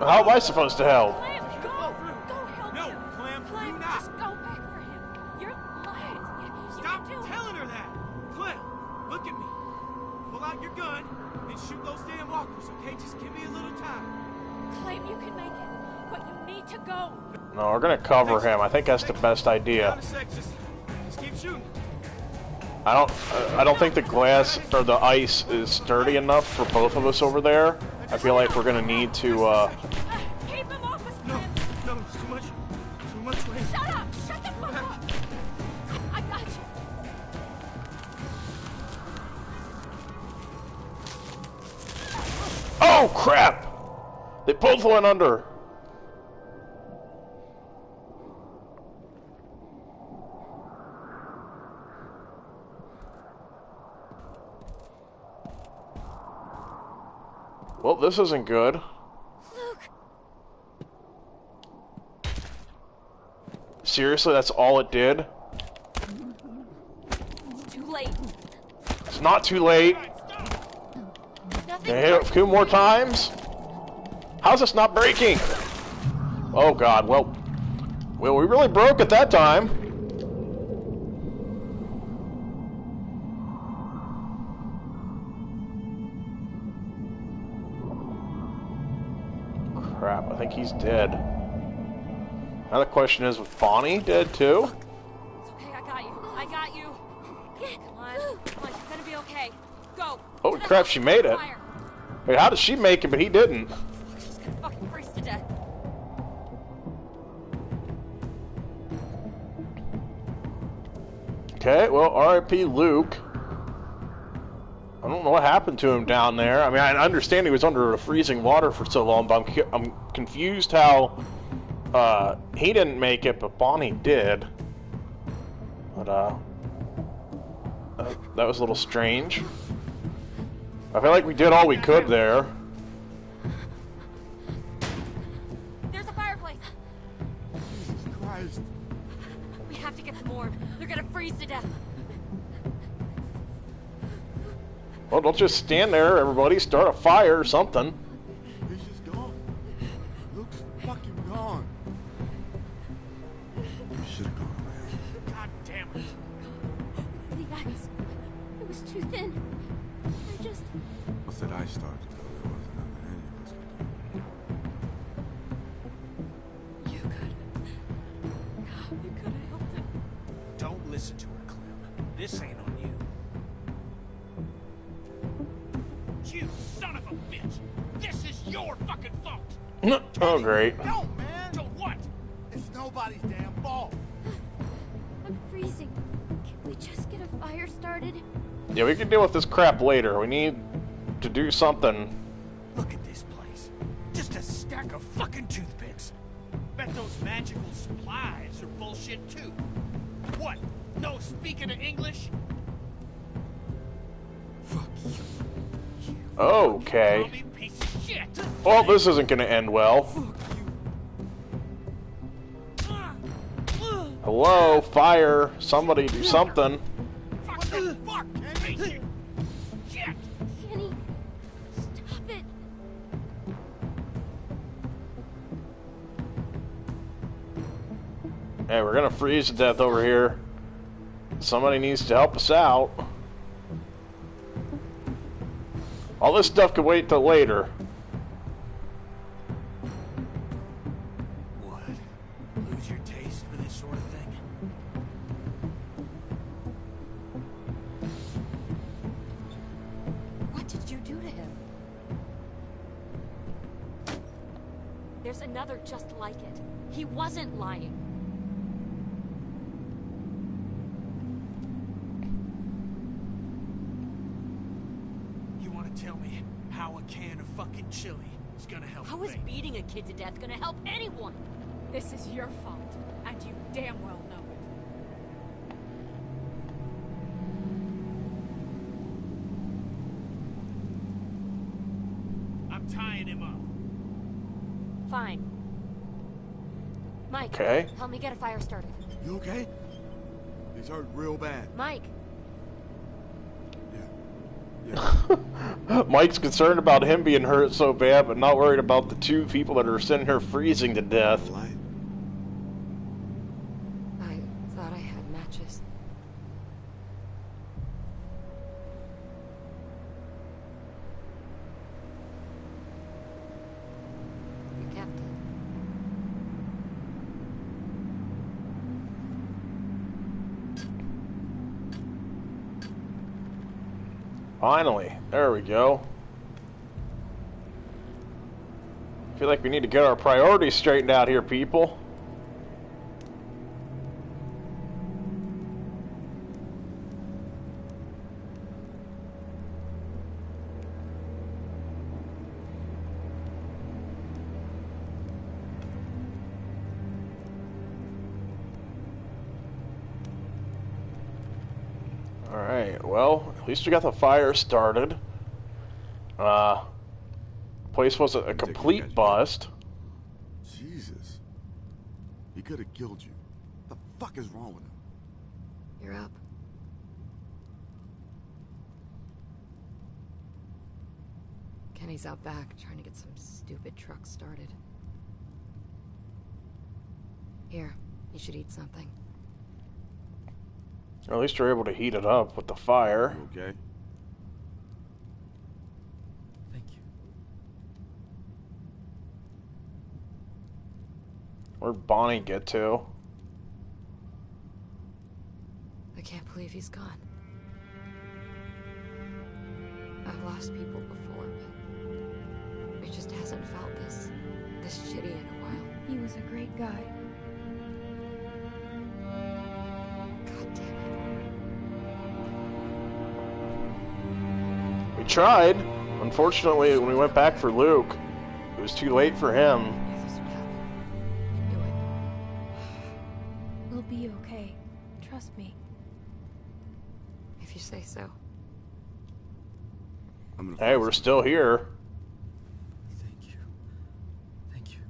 How am I supposed to help? Clem, go! Go help No, him. Clem, Clem, do not. just go back for him. You're late. You Stop can do it. telling her that. Clem, look at me. Pull out your gun and shoot those damn walkers, okay? Just give me a little time. Clem, you can make it. But you need to go. No, we're gonna cover him. I think that's the best idea. Just keep shooting. I don't think the glass or the ice is sturdy enough for both of us over there. I feel like we're gonna need to. Keep him off us, No, Clem. no, it's too much weight. Shut up! Shut the fuck up! I got you. Oh crap! They both went under. Well, this isn't good. Luke. Seriously, that's all it did? It's too late. It's not too late. Nothing. Can I hit it a few more times? How's this not breaking? Oh god, well, we really broke it that time. Crap, I think he's dead. Now the question is, was Bonnie dead too? It's okay, I got you. I got you. Come on. Come on, you're gonna be okay. Go. Holy crap, she made it. Fire. Wait, how did she make it, but he didn't? She's gonna fucking freeze to death. Okay, well, R.I.P. Luke. I don't know what happened to him down there. I mean, I understand he was under the freezing water for so long, but I'm confused how he didn't make it, but Bonnie did. But that was a little strange. I feel like we did all we could there. There's a fireplace. Jesus Christ. We have to get them warm. They're gonna freeze to death. Well, don't just stand there, everybody. Start a fire or something. He's just gone. Luke's fucking gone. We should have gone around. God damn it. The ice. It was too thin. I just... Once that ice started to go, there wasn't nothing any of us could do. You could have helped him. Don't listen to her, Clem. This ain't on you. You son of a bitch! This is your fucking fault! Oh, great. No, man! To what? It's nobody's damn fault. I'm freezing. Can we just get a fire started? Yeah, we can deal with this crap later. We need to do something. Look at this place. Just a stack of fucking toothpicks. Bet those magical supplies are bullshit too. What? No speaking of English? Fuck you. Okay. Crummy piece of shit! Well, this isn't going to end well. Hello, fire. Somebody do something. Fucking fuck! Piece of shit! Kenny, stop it. Hey, we're going to freeze to death over here. Somebody needs to help us out. All this stuff can wait till later. What? Lose your taste for this sort of thing? What did you do to him? There's another just like it. He wasn't lying. You want to tell me how a can of fucking chili is gonna help How is me? beating a kid to death gonna help anyone? This is your fault, and you damn well know it. I'm tying him up. Fine. Mike, Okay. help me get a fire started. You okay? He's hurt real bad. Mike, Yeah. Mike's concerned about him being hurt so bad, but not worried about the two people that are sitting here freezing to death. Light. I thought I had matches. You kept it. Finally. There we go. I feel like we need to get our priorities straightened out here, people. Alright, well, at least we got the fire started. Place was a complete bust. Jesus. He could have killed you. What the fuck is wrong with him? You're up. Kenny's out back trying to get some stupid truck started. Here, you should eat something. Or at least you're able to heat it up with the fire. You okay? Thank you. Where'd Bonnie get to? I can't believe he's gone. I've lost people before, but it just hasn't felt this shitty in a while. He was a great guy. God damn it. We tried. Unfortunately, when we went back for Luke, it was too late for him. I knew this would happen. I knew it. We'll be okay. Trust me. If you say so. I'm gonna Hey, find we're something. still here. Thank you. Thank you.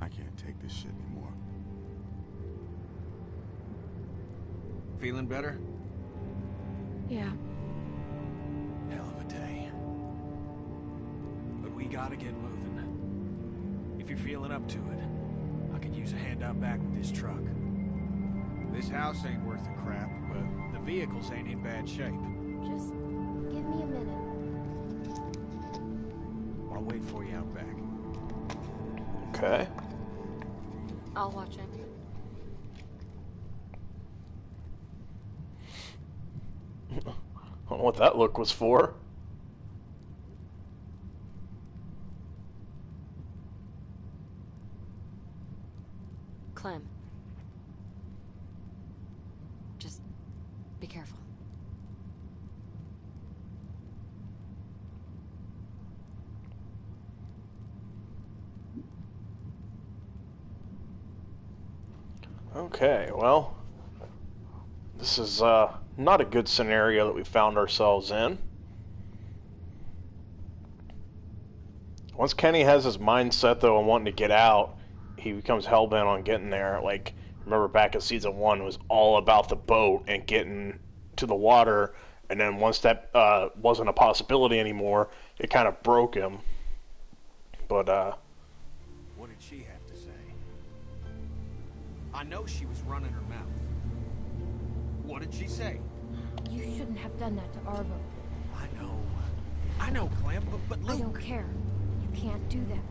I can't take this shit anymore. Feeling better? Yeah. Hell of a day. But we gotta get moving. If you're feeling up to it, I could use a hand out back with this truck. This house ain't worth a crap, but the vehicles ain't in bad shape. Just give me a minute. I'll wait for you out back. Okay. I'll watch him. I don't know what that look was for. Clem. Just be careful. Okay, well, this is not a good scenario that we found ourselves in. Once Kenny has his mindset, though, on wanting to get out, he becomes hellbent on getting there. Like, remember back in season 1, it was all about the boat and getting to the water, and then once that wasn't a possibility anymore, it kind of broke him. But, What did she have to say? I know she was running her mouth. What did she say? You shouldn't have done that to Arvo. I know, Clem, but I Luke. don't care. You can't do that.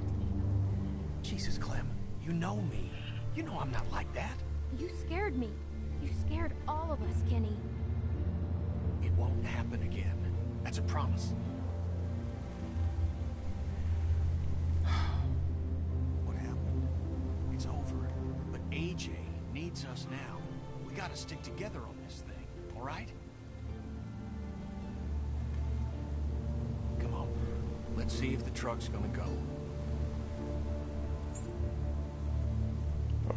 Jesus, Clem, you know me. You know I'm not like that. You scared me. You scared all of us, Kenny. It won't happen again. That's a promise. What happened? It's over. But AJ needs us now. We gotta stick together on this thing, all right? Come on. Let's see if the truck's gonna go.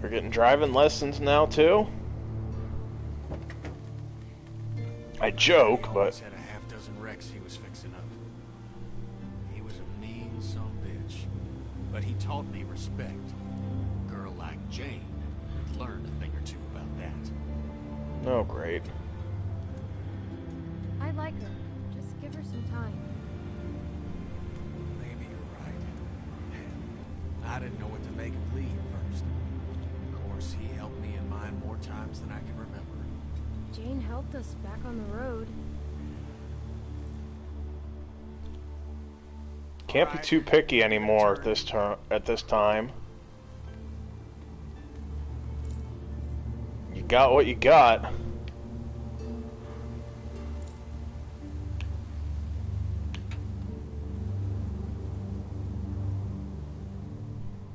we're getting driving lessons now, too. I joke, He but... always had a half-dozen wrecks he was fixing up. He was a mean sumbitch, but he taught me respect. A girl like Jane would learn a thing or two about that. Oh, great. I like her. Just give her some time. Maybe you're right. I didn't know what to make of Lee at first. Of course, he helped me in mine more times than I can remember. Jane helped us back on the road. Can't be too picky anymore at this time. You got what you got.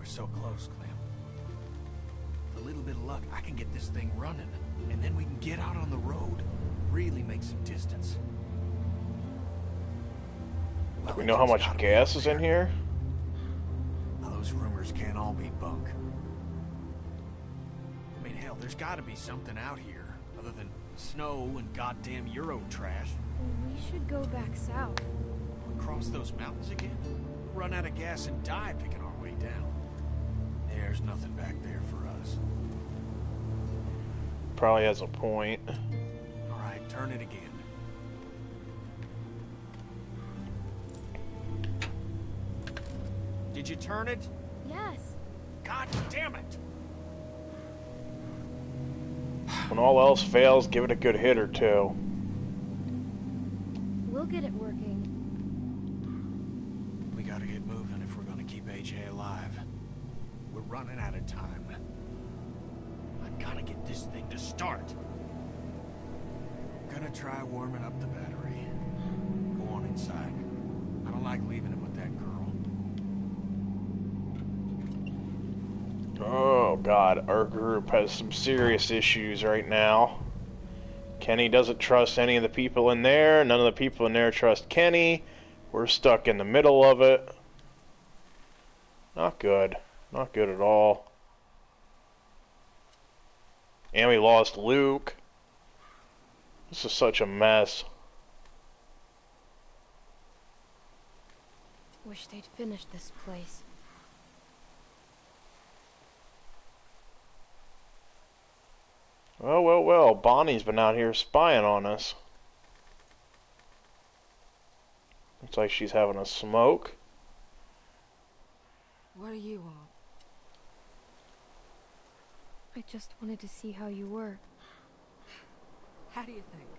so close, Clem. With a little bit of luck, I can get this thing running, and then we can get out on the road, really make some distance. Do we know how much gas is in here? Now, those rumors can't all be bunk. I mean, hell, there's got to be something out here other than snow and goddamn Euro trash. We should go back south. Across those mountains again? Run out of gas and die picking our way down. There's nothing back there for us. Probably has a point. All right, turn it again. Did you turn it? Yes. God damn it! When all else fails, give it a good hit or two. We'll get it working. We gotta get moving if we're gonna keep AJ alive. We're running out of time. I gotta get this thing to start. Gonna try warming up the battery. Go on inside. I don't like leaving him with that girl. Oh god, our group has some serious issues right now. Kenny doesn't trust any of the people in there. None of the people in there trust Kenny. We're stuck in the middle of it. Not good. Not good at all. And we lost Luke. This is such a mess. Wish they'd finished this place. Well, well, well. Bonnie's been out here spying on us. Looks like she's having a smoke. What do you want? I just wanted to see how you were. How do you think?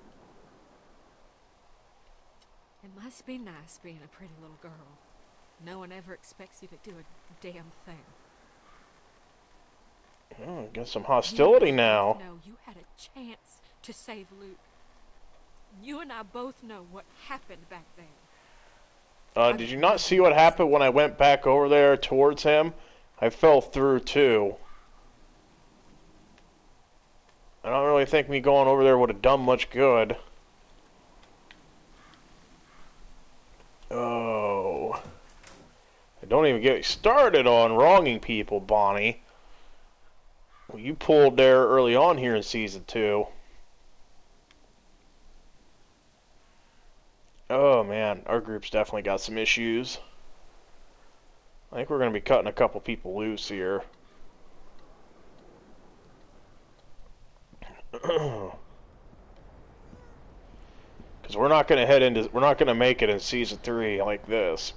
It must be nice being a pretty little girl. No one ever expects you to do a damn thing. Oh, got some hostility now. No, you had a chance to save Luke. You and I both know what happened back there. Did you not see what happened when I went back over there towards him? I fell through too. I don't really think me going over there would have done much good. Oh. Don't even get me started on wronging people, Bonnie. Well, you pulled there early on here in Season 2. Oh man, our group's definitely got some issues. I think we're going to be cutting a couple people loose here. Because we're not going to make it in Season 3 like this.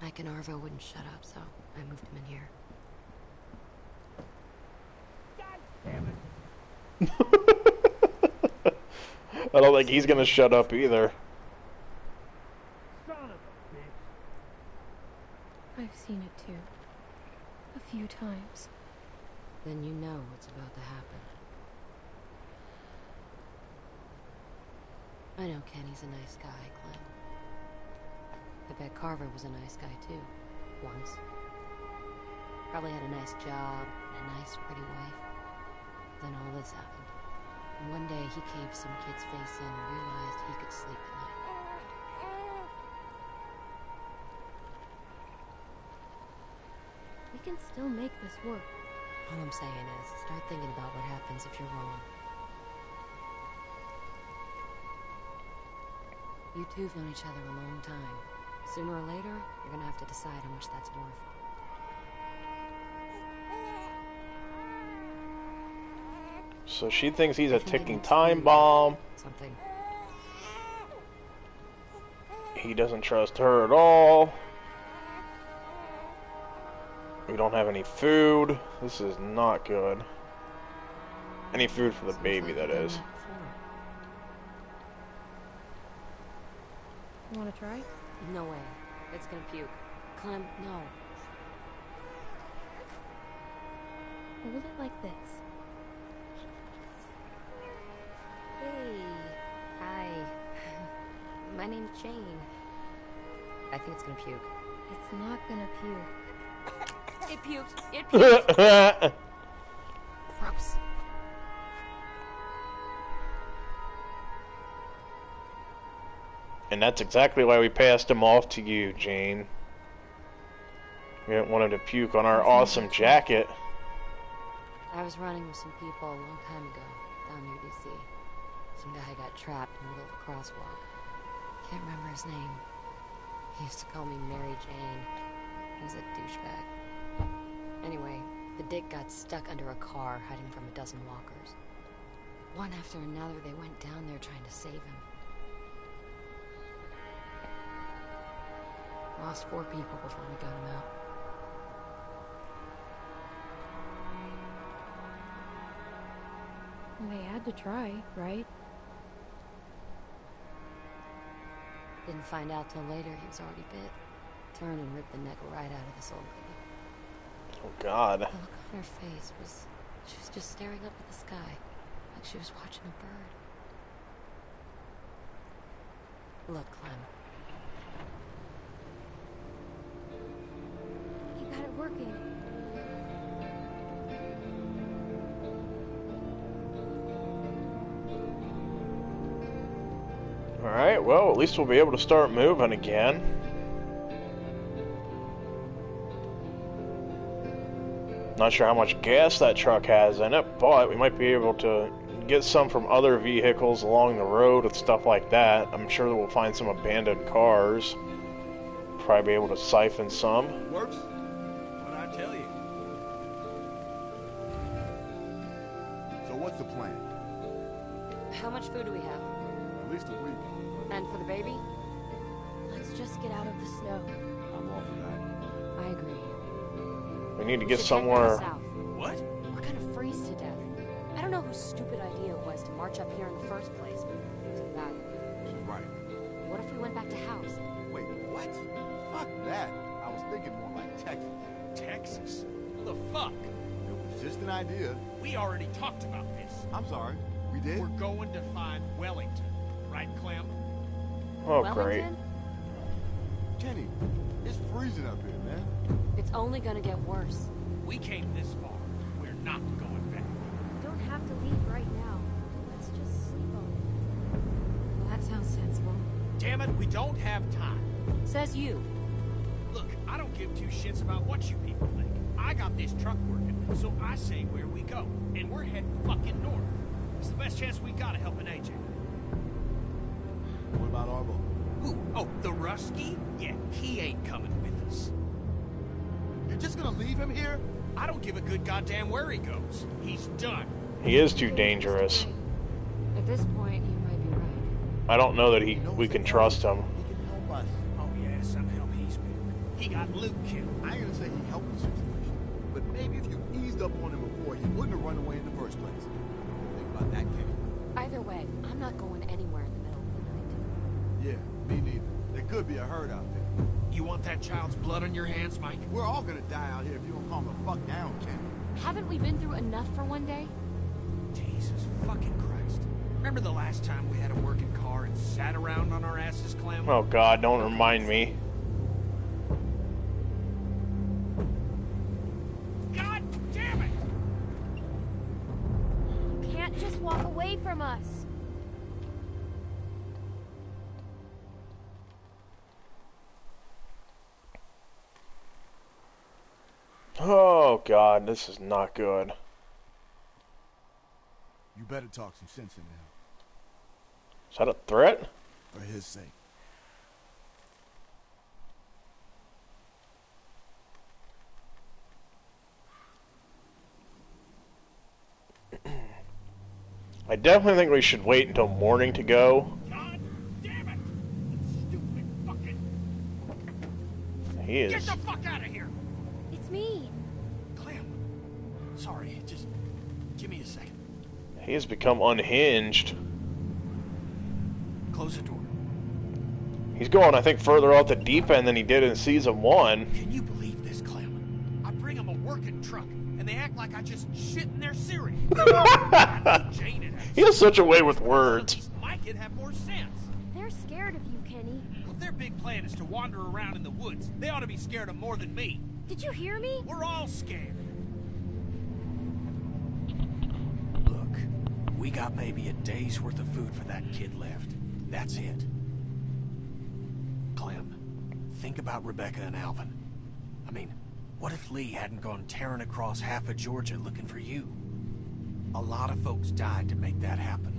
Mike and Arvo wouldn't shut up, so I moved him in here. I don't think he's gonna shut up either. I've seen it too. A few times. Then you know what's about to happen. I know Kenny's a nice guy, Clint. I bet Carver was a nice guy too, once. Probably had a nice job, and a nice pretty wife. Then all this happened. And one day he caved some kid's face in and realized he could sleep at night. We can still make this work. All I'm saying is, start thinking about what happens if you're wrong. You two've known each other a long time. Sooner or later, you're gonna have to decide how much that's worth. So she thinks he's a ticking time bomb. Something. He doesn't trust her at all. We don't have any food. This is not good. Any food for the baby, that is. You wanna try? No way. It's gonna puke. Clem, no. Hold it like this. with Jane. I think it's gonna puke. It's not gonna puke. It puked. It puked. Gross. And that's exactly why we passed him off to you, Jane. We didn't want him to puke on our awesome jacket. I was running with some people a long time ago, down near DC. Some guy got trapped in the middle of a crosswalk. Can't remember his name. He used to call me Mary Jane. He was a douchebag. Anyway, the dick got stuck under a car hiding from a dozen walkers. One after another, they went down there trying to save him. Lost 4 people before we got him out. They had to try, right? Didn't find out till later he was already bit. Turned and ripped the neck right out of this old lady. Oh, God. The look on her face was... she was just staring up at the sky, like she was watching a bird. Look, Clem. You got it working. Alright, well, at least we'll be able to start moving again. Not sure how much gas that truck has in it, but we might be able to get some from other vehicles along the road and stuff like that. I'm sure that we'll find some abandoned cars. Probably be able to siphon some. Works? What'd I tell you? So what's the plan? How much food do we have? At least a week. And for the baby? Let's just get out of the snow. I'm all for that. I agree. We need to We get should head somewhere. down south. What? We're gonna freeze to death. I don't know whose stupid idea it was to march up here in the first place, but it was bad. She's right. What if we went back to house? Wait, what? Fuck that. I was thinking more like Texas. Texas? Who the fuck? It was just an idea. We already talked about this. I'm sorry. We did? We're going to find Wellington. Right, Clem? Oh, great. Wellington? Kenny, it's freezing up here, man. It's only gonna get worse. We came this far. We're not going back. We don't have to leave right now. Let's just sleep on it. Well, that sounds sensible. Damn it, we don't have time. Says you. Look, I don't give 2 shits about what you people think. I got this truck working, so I say where we go. And we're heading fucking north. It's the best chance we got of helping AJ. What about Arbo? Who? Oh, the Rusky? Yeah, he ain't coming with us. You're just gonna leave him here? I don't give a good goddamn where he goes. He's done. He is too dangerous. At this point, you might be right. I don't know that we can trust him. He can help us. Oh yeah, some help he's been. He got Luke killed. I ain't gonna say he helped the situation, but maybe if you eased up on him before, he wouldn't have run away in the first place. Think about that, Kenny. Either way, I'm not going anywhere in the middle of the night. Yeah, me neither. There could be a herd out there. You want that child's blood on your hands, Mike? We're all gonna die out here if you don't calm the fuck down, Kenny. Haven't we been through enough for one day? Jesus fucking Christ. Remember the last time we had a working car and sat around on our asses, Clem? Oh, God, don't remind me. God damn it! You can't just walk away from us. Oh, God, this is not good. You better talk some sense into him. Is that a threat? For his sake. I definitely think we should wait until morning to go. God damn it! Stupid fucking... He Get is. the fuck out of here! It's me. Clem. Sorry, just give me a second. He has become unhinged. Close the door. He's going, I think, further off the deep end than he did in season 1. Can you believe this, Clem? I bring them a working truck, and they act like I just shit in their cereal. I knew Jane had He has such a way with words. Mike could have more sense. They're scared of you, Kenny. big plan is to wander around in the woods. They ought to be scared of more than me. Did you hear me? We're all scared. Look, we got maybe a day's worth of food for that kid left. That's it. Clem, think about Rebecca and Alvin. I mean, what if Lee hadn't gone tearing across half of Georgia looking for you? A lot of folks died to make that happen.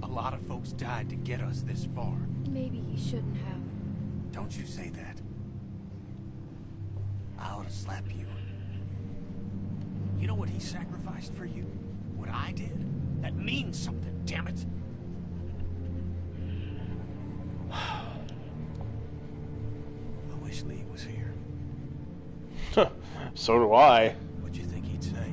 A lot of folks died to get us this far. Maybe he shouldn't have. Don't you say that. I ought to slap you. You know what he sacrificed for you? What I did? That means something, damn it. I wish Lee was here. So do I. What do you think he'd say?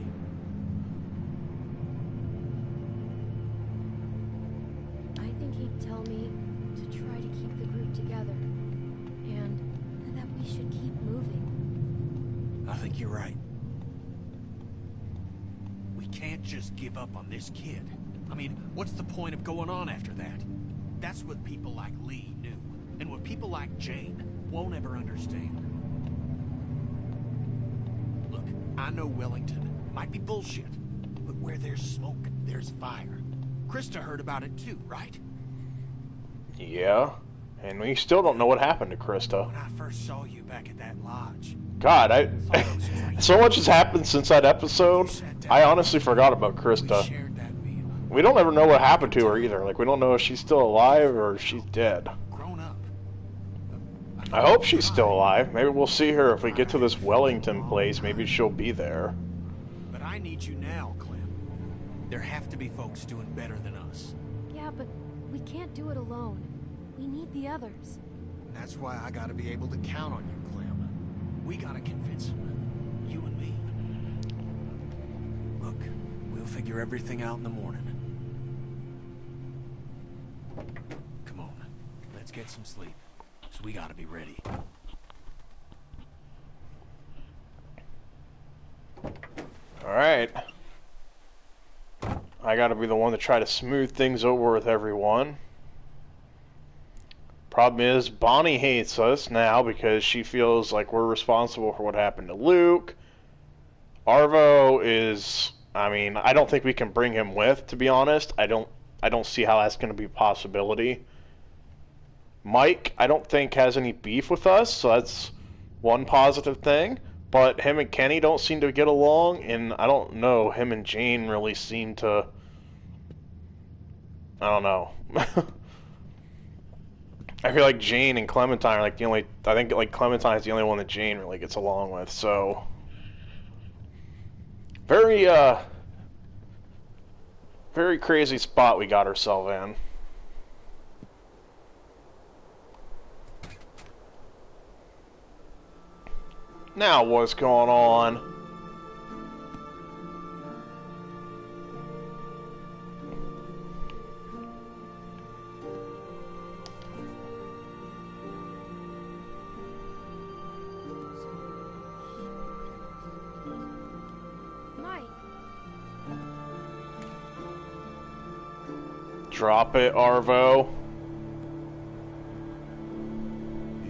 I think he'd tell me to try to keep the group together. And that we should keep moving. I think you're right. We can't just give up on this kid. I mean, what's the point of going on after that? That's what people like Lee knew. And what people like Jane won't ever understand. Look, I know Wellington might be bullshit, but where there's smoke, there's fire. Krista heard about it too, right? Yeah. And we still don't know what happened to Krista. When I first saw you back at that lodge, God, so much has happened since that episode. I honestly forgot about Krista. shared that meal. We don't ever know what happened to her either. Like, we don't know if she's still alive or if she's dead. Grown up. I hope she's still alive. Maybe we'll see her if we get to this Wellington place. Maybe she'll be there. But I need you now, Clem. There have to be folks doing better than us. Yeah, but we can't do it alone. We need the others. That's why I gotta be able to count on you, Clem. We gotta convince him. You and me. Look, we'll figure everything out in the morning. Come on, let's get some sleep. So we gotta be ready. Alright. I gotta be the one to try to smooth things over with everyone. Problem is, Bonnie hates us now because she feels like we're responsible for what happened to Luke. Arvo is, I mean, I don't think we can bring him with, to be honest. I don't see how that's going to be a possibility. Mike, I don't think has any beef with us, so that's one positive thing. But him and Kenny don't seem to get along, and I don't know, him and Jane really seem to, I don't know. I feel like Jane and Clementine are like the only, I think like Clementine's the only one that Jane really gets along with, so very crazy spot we got ourselves in. Now what's going on? Mike, Drop it, Arvo.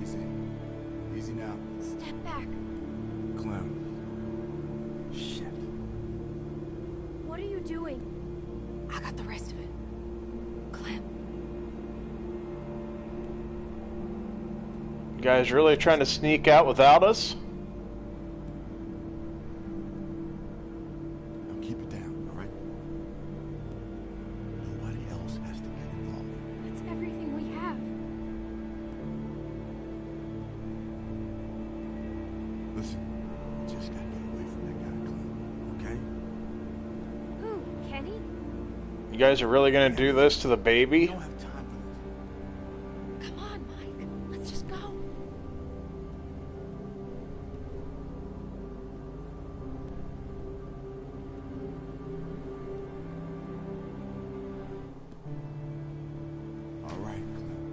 Easy. Easy now. step back. Clem. Shit. What are you doing? I got the rest of it. Clem. You guys really trying to sneak out without us? Now keep it down, all right? Nobody else has to get involved. That's everything we have. Listen, we just gotta get away from that guy, Clem. Okay? Who? Kenny? You guys are really gonna do this to the We baby? don't have time for this. Come on, Mike. Let's just go. All right, Clem.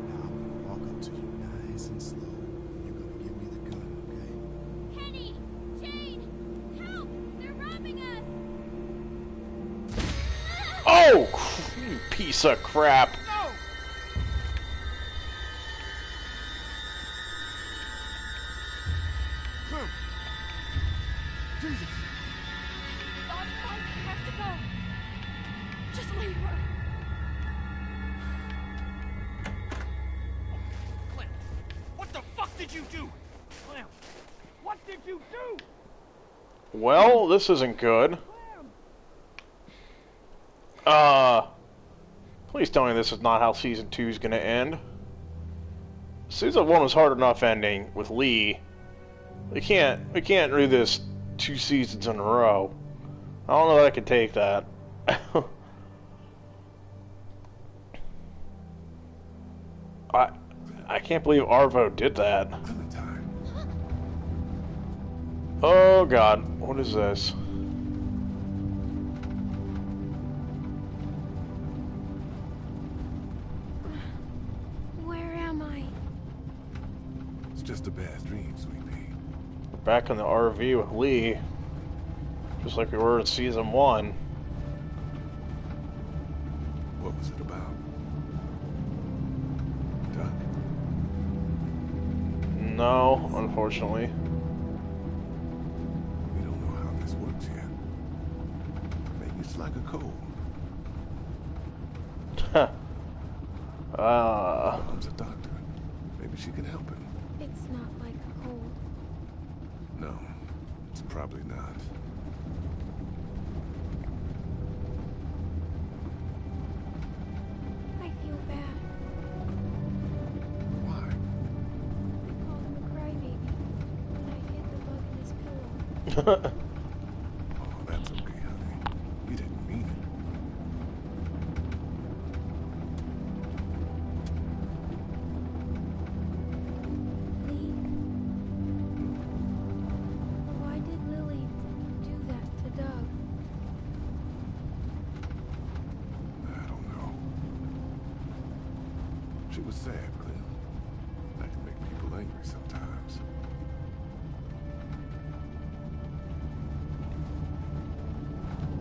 Now I'm gonna walk up to you nice and slow. You're gonna give me the gun, okay? Kenny! Jane! Help! Oh, you piece of crap. No! Clem! Jesus! God, Mike, you have to go. Just leave her. Clem, what the fuck did you do? Clem, what did you do? Well, this isn't good. Please tell me this is not how Season 2 is going to end. Season 1 was hard enough ending with Lee. We can't do this 2 seasons in a row. I don't know that I can take that. I can't believe Arvo did that. Oh god, what is this? Where am I? It's just a bad dream, sweet pea. We're back in the RV with Lee. Just like we were in Season 1. What was it about? Doc? No, unfortunately. We don't know how this works yet. Maybe it's like a cold. Mom's a doctor. Maybe she can help him. It's not like a cold. No, it's probably not. I feel bad. Why? I called him a crybaby, and I hid the bug in his pillow. Oh, that's okay, honey. We didn't mean it. Lee, why did Lily do that to Doug? I don't know. She was sad, Clem. That can make people angry sometimes.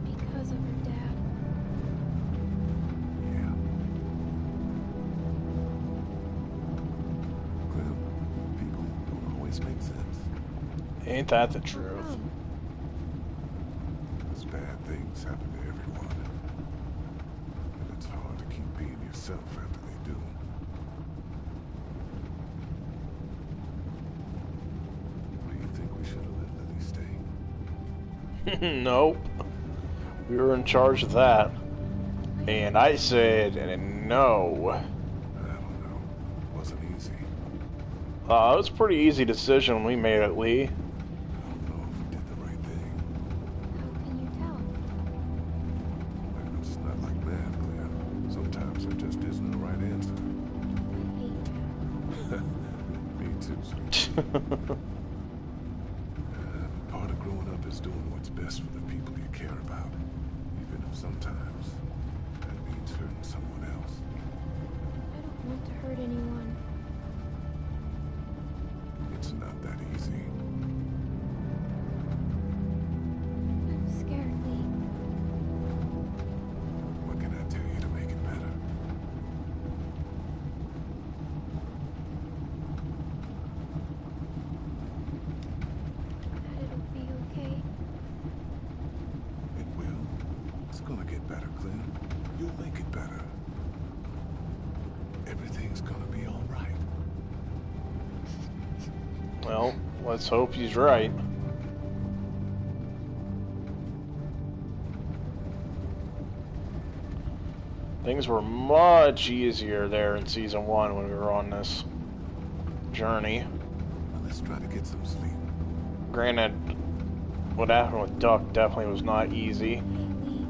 Because of her dad. Yeah. Clem, people don't always make sense. Ain't that the How truth? come? Because bad things happen to everyone. And it's hard to keep being yourself after they do. Do you think we should have let Lily stay? Nope. We were in charge of that. And I said no. I don't know. Wasn't easy. It was a pretty easy decision we made it, Lee. I don't know if we did the right thing. How can you tell? Well, it's not like math, Clem. Sometimes there just isn't the right answer. I hate you. Me too, sweetie. Part of growing up is doing what's best for the people you care about, even if sometimes that means hurting someone else. I don't want to hurt anyone. It's not that easy. I'm scared, Lee. What can I tell you to make it better? That it'll be okay. It will. It's gonna get better, Clem. You'll make it better. Everything's gonna be all right. Well, let's hope he's right. Things were much easier there in Season 1 when we were on this journey. Well, let's try to get some sleep. Granted, what happened with Duck definitely was not easy. Hey, Lee.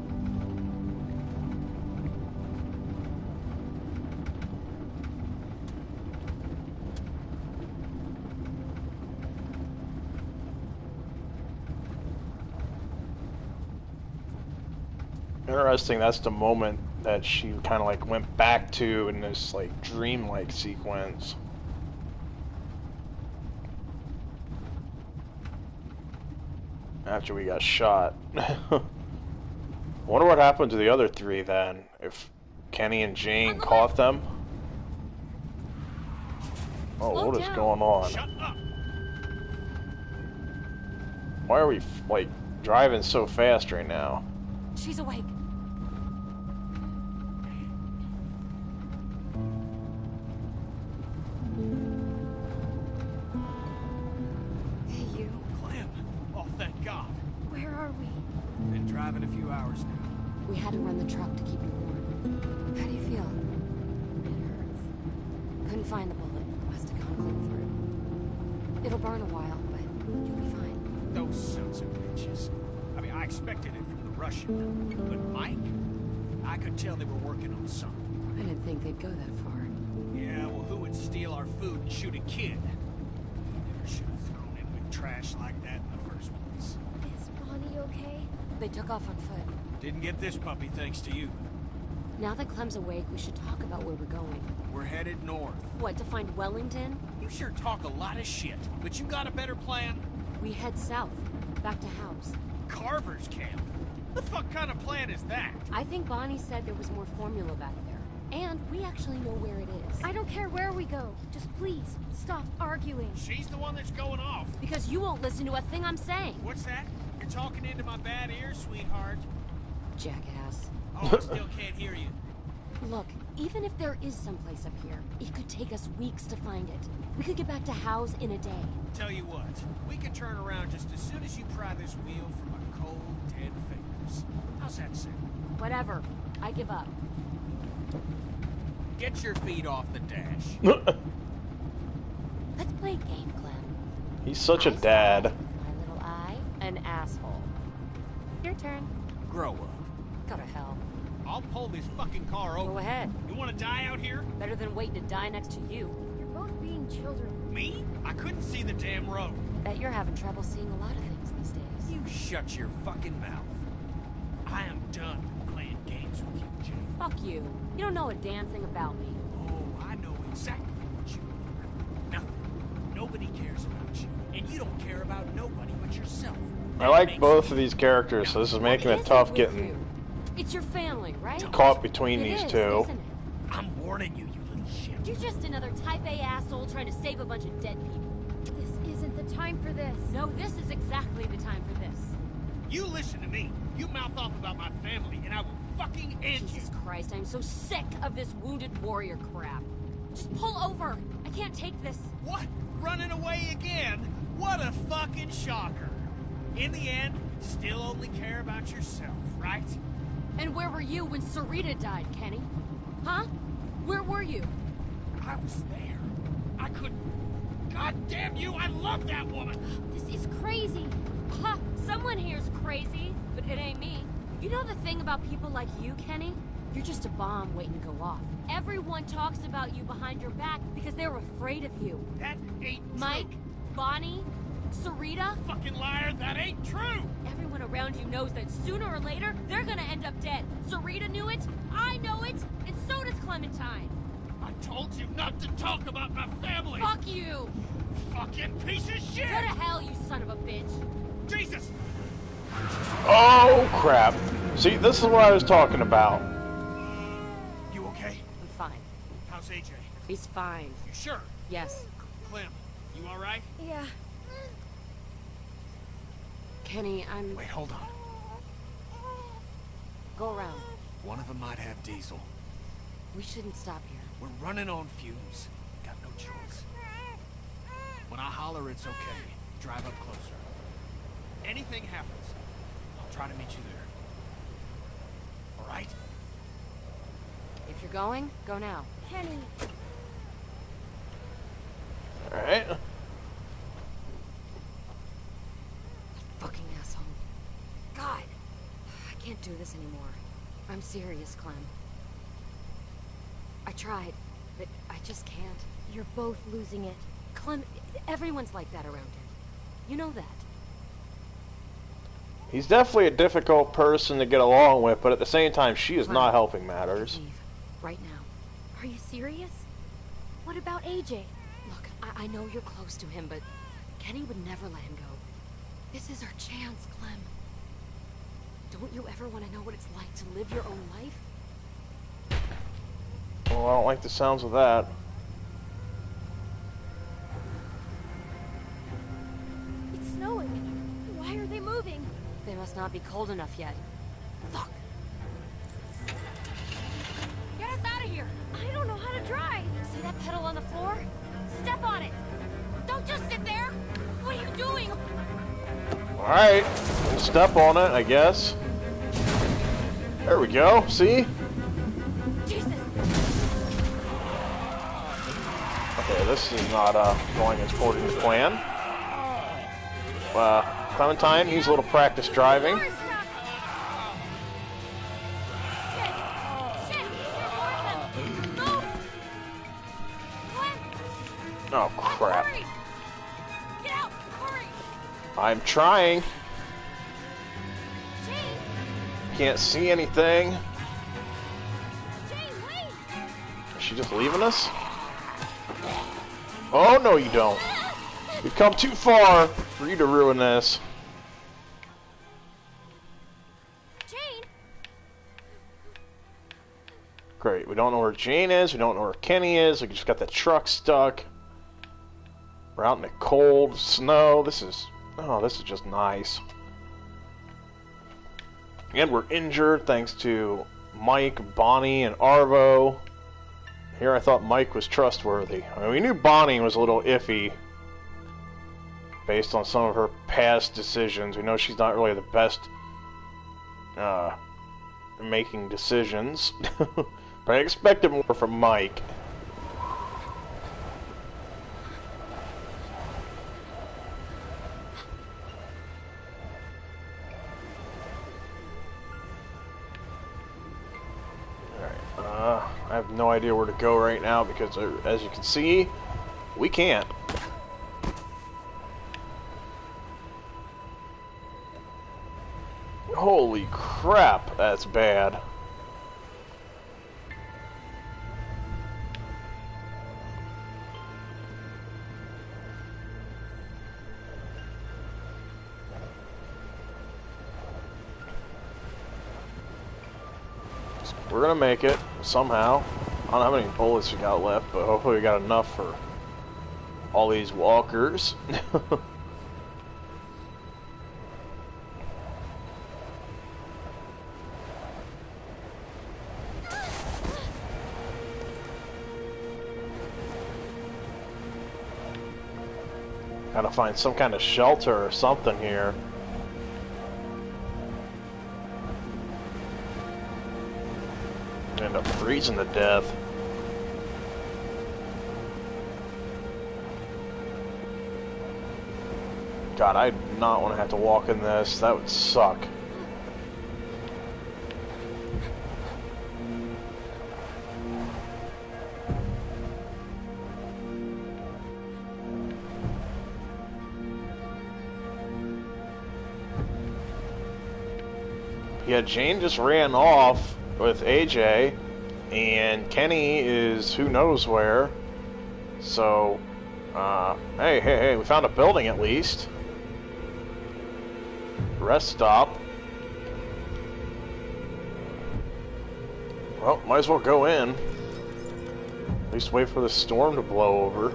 Interesting, that's the moment that she kind of like went back to in this like dreamlike sequence. After we got shot. I wonder what happened to the other three then, if Kenny and Jane caught them. Oh, Slow what is down. going on? Shut up! Why are we, like, driving so fast right now? She's awake. Hey, you. Clem! Oh, thank God. Where are we? Been driving a few hours now. We had to run the truck to keep you warm. How do you feel? It hurts. Couldn't find the bullet. Must have gone clean through. It'll burn a while, but you'll be fine. Those sons of bitches. I mean, I expected it from the Russian, but Mike? I could tell they were working on something. I didn't think they'd go that far. Yeah, well, who would steal our food and shoot a kid? We never should have thrown in with trash like that in the first place. Is Bonnie okay? They took off on foot. Didn't get this puppy thanks to you. Now that Clem's awake, we should talk about where we're going. We're headed north. What, to find Wellington? You sure talk a lot of shit, but you got a better plan? We head south, back to house. Carver's camp? The fuck kind of plan is that? I think Bonnie said there was more formula back there. And we actually know where it is. I don't care where we go. Just please, stop arguing. She's the one that's going off. Because you won't listen to a thing I'm saying. What's that? You're talking into my bad ears, sweetheart. Jackass. Oh, I still can't hear you. Look, even if there is someplace up here, it could take us weeks to find it. We could get back to House in a day. Tell you what, we can turn around just as soon as you pry this wheel from my cold, dead fingers. How's that sound? Whatever. I give up. Get your feet off the dash. Let's play a game, Clem. He's such a dad. My little eye, an asshole. Your turn. Grow up. Go to hell. I'll pull this fucking car over. Go ahead. You want to die out here? Better than waiting to die next to you. You're both being children. Me? I couldn't see the damn road. Bet you're having trouble seeing a lot of things these days. You shut your fucking mouth. I am done playing games with you, Jay. Fuck you. You don't know a damn thing about me. Oh, I know exactly what you are. Nothing. Nobody cares about you. And you don't care about nobody but yourself. I like both of these characters, so this is making it tough with getting you? It's your family, right? caught between It these is, two. isn't it? I'm warning you, you little shit. You're just another type A asshole trying to save a bunch of dead people. This isn't the time for this. No, this is exactly the time for this. You listen to me. You mouth off about my family, and I will fucking end you. Jesus Christ, I'm so sick of this wounded warrior crap. Just pull over. I can't take this. What? Running away again? What a fucking shocker. In the end, still only care about yourself, right? And where were you when Sarita died, Kenny? Huh? Where were you? I was there. I couldn't... God damn you, I love that woman! This is crazy. Ha! Someone here's crazy, but it ain't me. You know the thing about people like you, Kenny? You're just a bomb waiting to go off. Everyone talks about you behind your back because they're afraid of you. That ain't true. Mike, Bonnie, Sarita, Fucking liar, that ain't true! everyone around you knows that sooner or later, they're gonna end up dead. Sarita knew it, I know it, and so does Clementine. I told you not to talk about my family! Fuck you! Fucking piece of shit! Go to hell, you son of a bitch! Jesus! Oh, crap. See, this is what I was talking about. You okay? I'm fine. How's AJ? He's fine. You sure? Yes. Clem, you alright? Yeah. Kenny, I'm... Wait, hold on. Go around. One of them might have diesel. We shouldn't stop here. We're running on fumes. Got no choice. When I holler it's okay, drive up closer. Anything happens, I'll try to meet you there. Alright? If you're going, go now. Kenny. Alright. Fucking asshole. God! I can't do this anymore. I'm serious, Clem. I tried, but I just can't. You're both losing it. Clem, everyone's like that around here. You know that. He's definitely a difficult person to get along with, but at the same time, she is not helping matters. Leave. Right now. Are you serious? What about AJ? Look, I know you're close to him, but Kenny would never let him go. This is our chance, Clem. Don't you ever want to know what it's like to live your own life? Well, I don't like the sounds of that. It's snowing. Why are they moving? They must not be cold enough yet. Fuck. Get us out of here! I don't know how to drive. See that pedal on the floor? Step on it! Don't just sit there! What are you doing? Alright, we'll step on it, I guess. There we go, see? Jesus! Okay, this is not going as according to plan. Clementine needs a little practice driving. Door's stuck. Shit! There's more of them. Move! Clem! Oh, crap. Hurry! Get out! Hurry! I'm trying. Jane! Can't see anything. Jane, wait! Is she just leaving us? Oh, no you don't. We've come too far for you to ruin this. Jane! Great, we don't know where Jane is, we don't know where Kenny is, we just got the truck stuck. We're out in the cold, snow, this is just nice. And we're injured thanks to Mike, Bonnie, and Arvo. Here I thought Mike was trustworthy. I mean, we knew Bonnie was a little iffy based on some of her past decisions. We know she's not really the best making decisions. But I expected more from Mike. I have no idea where to go right now because, as you can see, we can't. Holy crap, that's bad. We're gonna make it, somehow. I don't know how many bullets we got left, but hopefully we got enough for all these walkers. Gotta find some kind of shelter or something here. End up freezing to death. God, I do not want to have to walk in this. That would suck. Yeah, Jane just ran off with AJ, and Kenny is who knows where. So, hey, we found a building at least. Rest stop. Well, might as well go in. At least wait for the storm to blow over.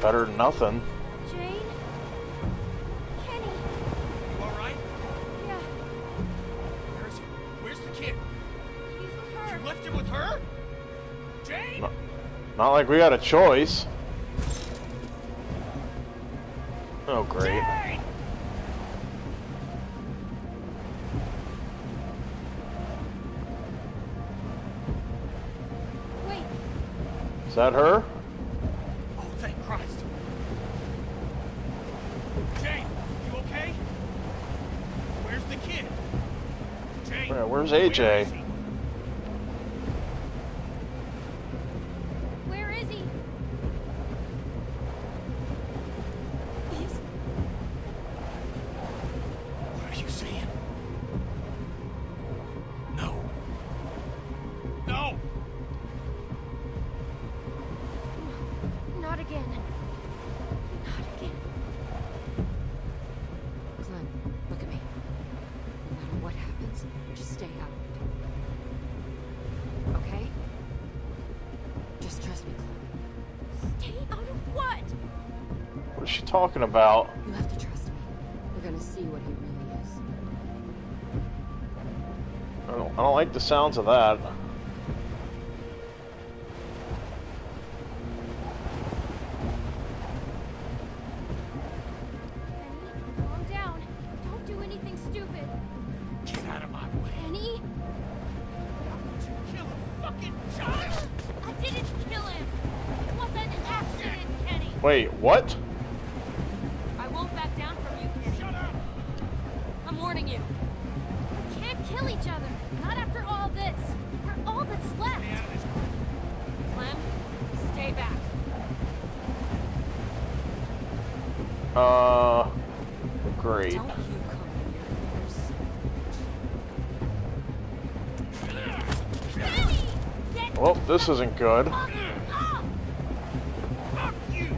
Better than nothing. Jane? Kenny? You alright? Yeah, Where is he? Where's the kid? he's with her. You left him with her? Jane? Not like we had a choice. Oh, great. Jane! Wait, Is that her? Oh, thank Christ. Jane, you okay? Where's the kid? Jane? Where's Where AJ? is he? where is he? What are you saying? No. No! Not again. Not again. Clem, look talking about? You have to trust me. We're gonna see what he really is. I don't like the sounds of that. Penny, calm down. Don't do anything stupid. Get out of my way. Penny? Kill a fucking child! I didn't kill him. It was an accident, Kenny. Wait, what? I won't back down from you, Kenny. Shut up! I'm warning you. We can't kill each other. Not after all this. We're all that's left. Clem, stay back. Great. Don't you come here. Kenny! Get Well, this isn't good. up! Fuck you!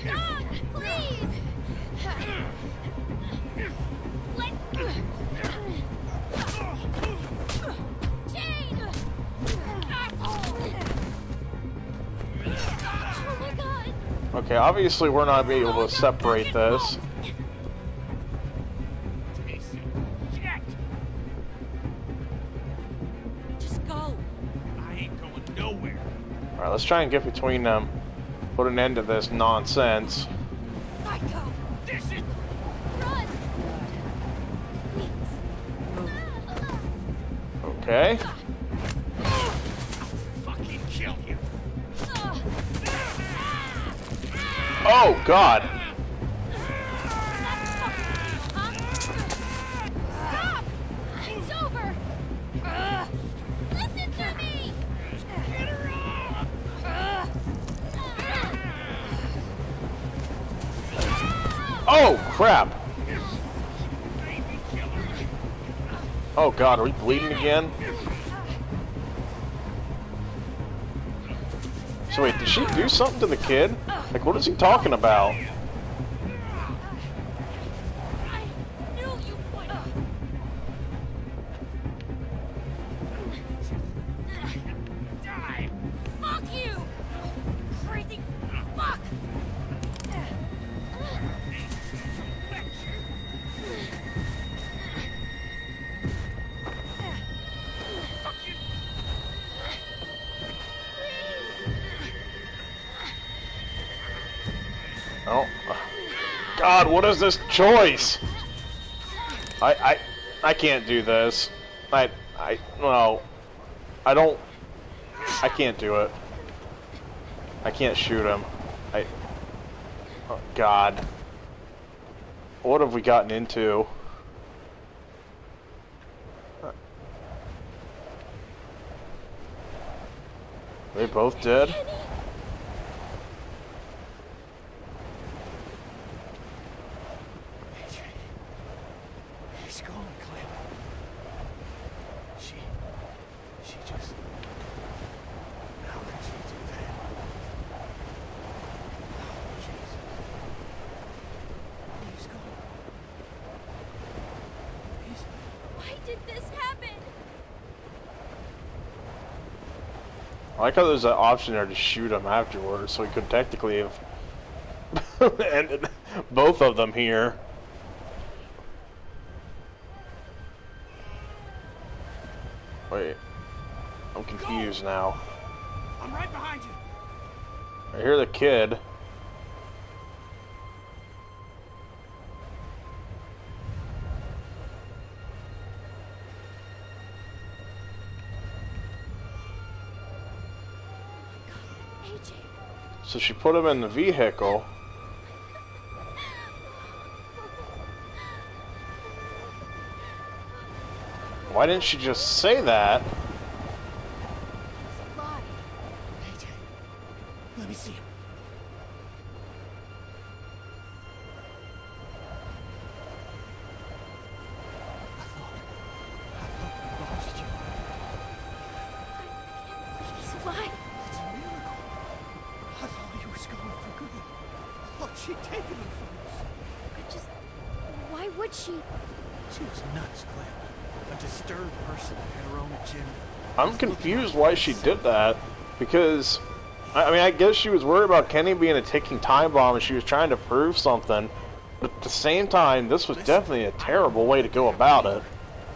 Stop! Please! Let... Jane! Asshole! Oh my god! Okay, obviously we're not being able to separate this. Just go! I ain't going nowhere. Alright, let's try and get between them. Put an end to this nonsense. Psycho! This is... Run! Please. Okay. fucking kill you. Oh, God. Stop! It's over! Listen to me! Get her off! Oh, crap. Baby killer. Oh, God, are we bleeding again? So wait, did she do something to the kid? Like, what is he talking about? I knew you would! Die! Fuck you! Crazy fuck! Oh. God, what is this choice? I can't do this. No. I don't... I can't do it. I can't shoot him. Oh, God. What have we gotten into? They both dead? She's gone, Clem. She just... How could she do that? Oh, Jesus. He's gone. He's... Why did this happen? I like how there's an option there to shoot him afterwards, so we could technically have ended both of them here. Wait, I'm confused now. I'm right behind you. I hear the kid. AJ. So she put him in the vehicle. Why didn't she just say that? He's alive. AJ, let me see him. I thought we lost you. He's alive. It's a miracle. I thought he was gone for good. I thought she'd taken him from us. Why would she? She was nuts, Clem. A disturbed person who had her own agenda. I'm confused why she did that, because, I mean, I guess she was worried about Kenny being a ticking time bomb and she was trying to prove something, but at the same time, this was definitely a terrible way to go about it.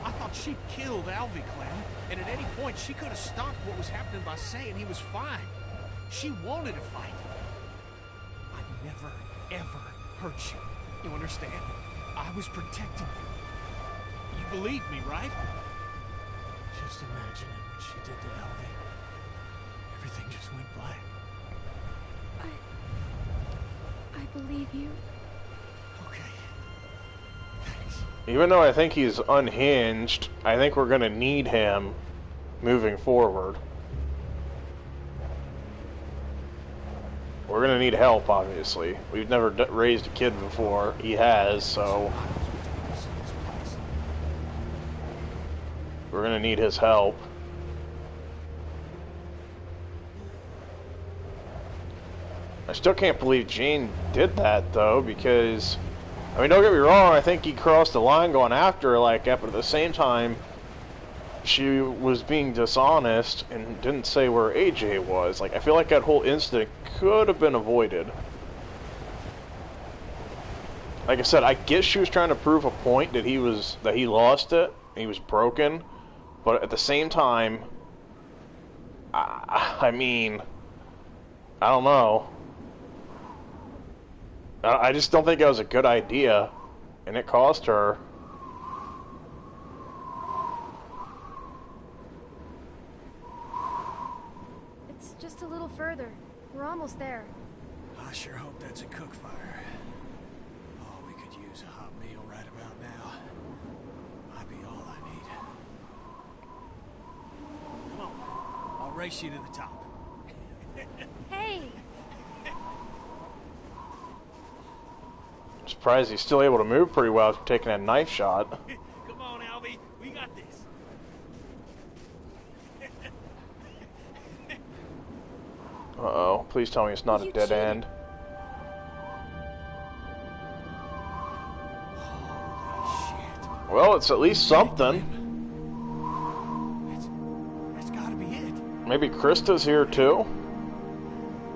I thought she killed Alvy, Clem, and at any point she could have stopped what was happening by saying he was fine. She wanted to fight. I never, ever hurt you. You understand? I was protecting you. You believe me, right? Just imagining what she did to Alvy. Everything just went black. I believe you. Okay. Thanks. Even though I think he's unhinged, I think we're gonna need him moving forward. We're gonna need help, obviously. We've never raised a kid before. He has, so we're gonna need his help. I still can't believe Jane did that, though, because, I mean, don't get me wrong, I think he crossed the line going after her like that, but at the same time, she was being dishonest and didn't say where AJ was. Like, I feel like that whole incident could have been avoided. Like I said, I guess she was trying to prove a point that he lost it, he was broken, but at the same time, I mean, I don't know. I just don't think it was a good idea, and it cost her. It's just a little further. We're almost there. I sure hope that's a cook fire. Oh, we could use a hot meal right about now. Might be all I need. Come on, I'll race you to the top. Hey! I'm surprised he's still able to move pretty well after taking a knife shot. Come on, Alvy, we got this. Uh-oh, please tell me it's not a dead end. Well, it's at least something. That's gotta be it. Maybe Krista's here too?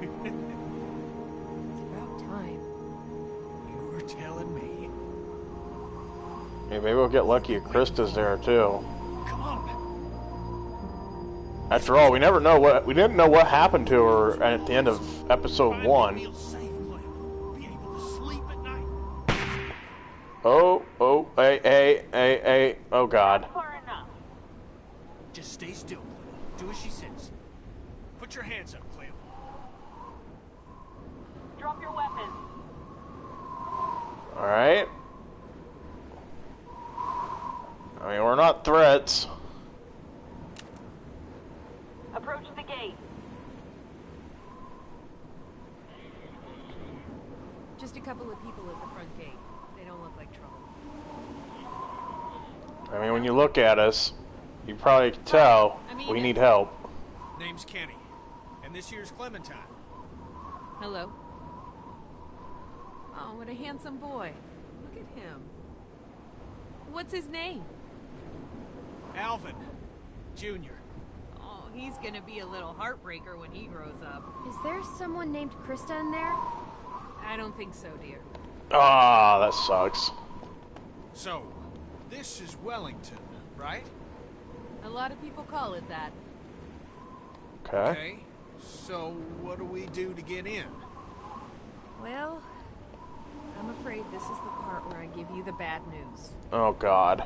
It's about time. You were telling me. Maybe we'll get lucky if Krista's there too. Come on. After all, we didn't know what happened to her at the end of episode 1. Feel safe, Clem. Be able to sleep at night. Oh, hey, oh god. Just stay still, Clem. Do as she says. Put your hands up, Clem. Drop your weapon. Alright. I mean, we're not threats. Approach the gate. Just a couple of people at the front gate. They don't look like trouble. I mean, when you look at us, you probably can tell we need help. Name's Kenny, and this here's Clementine. Hello. Oh, what a handsome boy. Look at him. What's his name? Alvin, Jr. Oh, he's gonna be a little heartbreaker when he grows up. Is there someone named Krista in there? I don't think so, dear. Ah, that sucks. So, this is Wellington, right? A lot of people call it that. Okay. So, what do we do to get in? Well, I'm afraid this is the part where I give you the bad news. Oh god.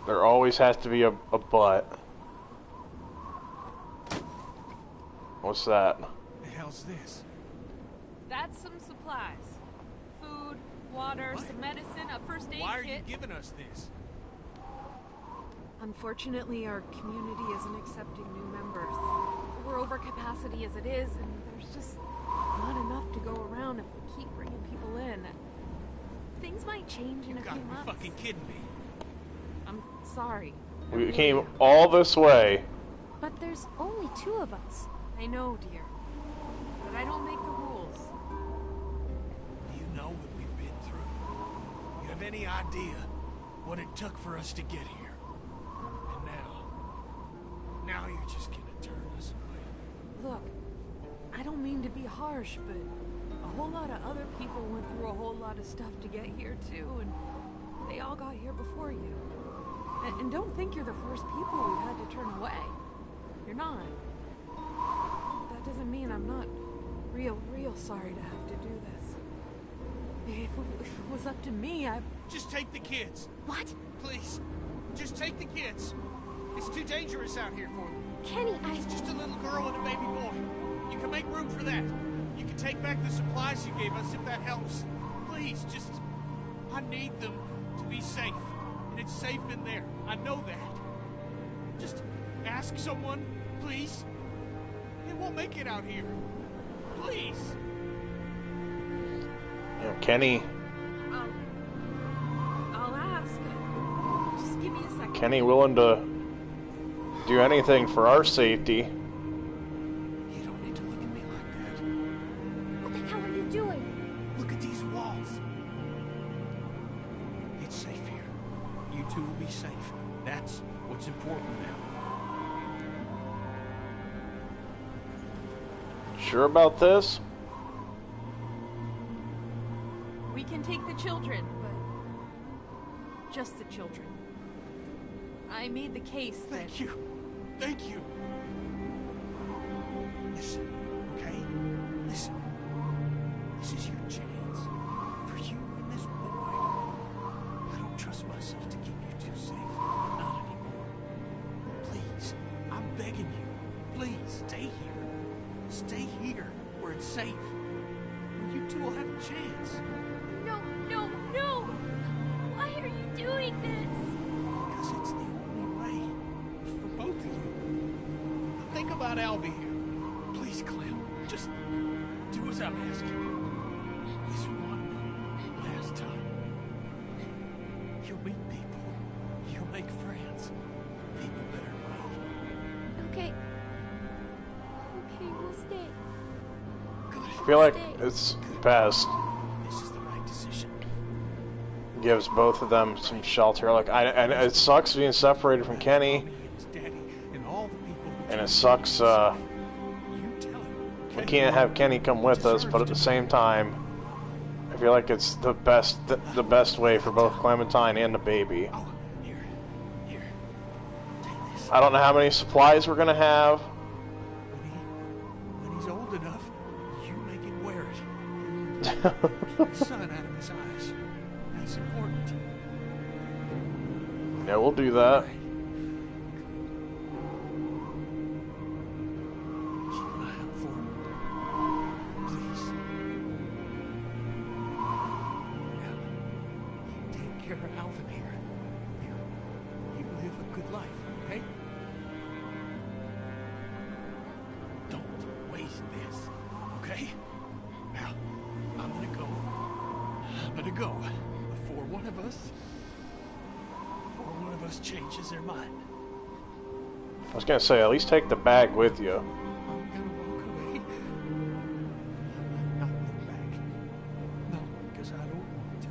There always has to be a but. What's that? The hell's this? That's some supplies. Food, water, What? some medicine, a first aid Why are kit. you giving us this? Unfortunately, our community isn't accepting new members. We're over capacity as it is, and there's just not enough to go around if we keep bringing people in. Things might change in You a gotta few be months. fucking kidding me. I'm sorry. I We really came am. all this way. But there's only 2 of us. I know, dear. But I don't make the rules. Do you know what we've been through? You have any idea what it took for us to get here? And now, harsh, but a whole lot of other people went through a whole lot of stuff to get here too, and they all got here before you. And don't think you're the first people we've had to turn away. You're not. That doesn't mean I'm not real sorry to have to do this. If it was up to me, I... Just take the kids. What? Please. Just take the kids. It's too dangerous out here for them. Kenny, It's just a little girl and a baby boy. You can make room for that. You can take back the supplies you gave us if that helps. Please, just... I need them to be safe. And it's safe in there. I know that. Just ask someone, please. They won't make it out here. Please. You know, Kenny. I'll ask. Just give me a second. Kenny willing to do anything for our safety. You don't need to look at me like that. what the hell are you doing? Look at these walls. It's safe here. You two will be safe. That's what's important now. Sure about this? We can take the children, but just the children. I made the case that... Thank you. Thank you. Listen, okay? Listen. This is your chance. For you and this boy. I don't trust myself to keep you two safe. Not anymore. Please, I'm begging you. Please, stay here. Stay here, where it's safe. Where you two will have a chance. No, no, no! Why are you doing this? Because it's the only way. For both of you. Think about Alvy here. Please, Clem, just do as I'm asking. This one last time. You'll meet people. You'll make friends. People better than me. Okay. Okay, we'll stay. Good. I feel like it's best. This is the right decision. Gives both of them some shelter. Like, and it sucks being separated from Kenny, And his daddy and all the people who and it sucks. you tell him. We can't have Kenny come with us, but at the same time, I feel like it's the best way for both Clementine and the baby. Oh, here. Take this. I don't know how many supplies we're gonna have. When he's old enough, you make him wear it. Keep the sun out of his eyes. That's important. Yeah, we'll do that. Keep an eye out for him. Please. Now, you take care of Alvin here. You live a good life, okay? Don't waste this, okay? Now, I'm gonna go. Before one of us changes their mind. I was gonna say, at least take the bag with you. I'm gonna walk away. I might not look back. Not because I don't want to.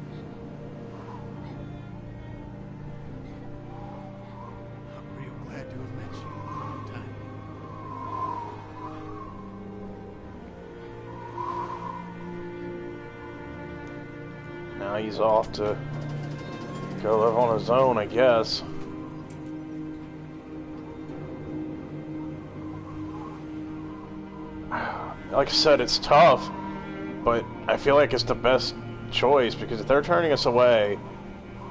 I'm real glad to have met you a long time. Now he's off to go live on his own, I guess. Like I said, it's tough, but I feel like it's the best choice because if they're turning us away,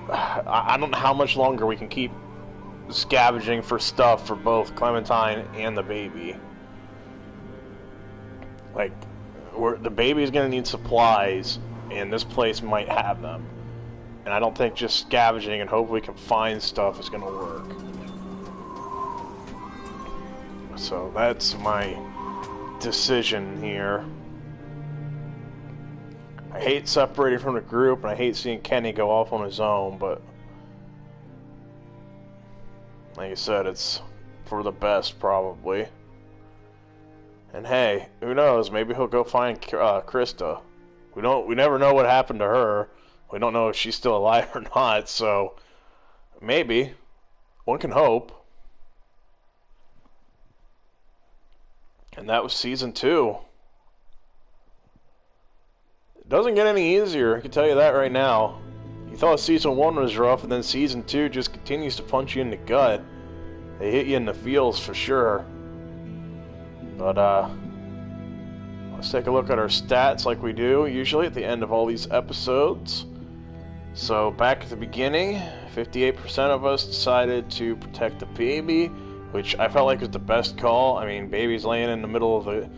I don't know how much longer we can keep scavenging for stuff for both Clementine and the baby. Like, the baby's gonna need supplies, and this place might have them. And I don't think just scavenging and hope we can find stuff is gonna work. So that's my decision here. I hate separating from the group, and I hate seeing Kenny go off on his own, but like I said, it's for the best, probably. And hey, who knows? Maybe he'll go find Krista. We never know what happened to her. We don't know if she's still alive or not, so maybe. One can hope. And that was season 2. It doesn't get any easier, I can tell you that right now. You thought Season 1 was rough, and then Season 2 just continues to punch you in the gut. They hit you in the feels for sure. But, let's take a look at our stats like we do usually at the end of all these episodes. So, back at the beginning, 58% of us decided to protect the baby, which I felt like was the best call. I mean, baby's laying in the middle of the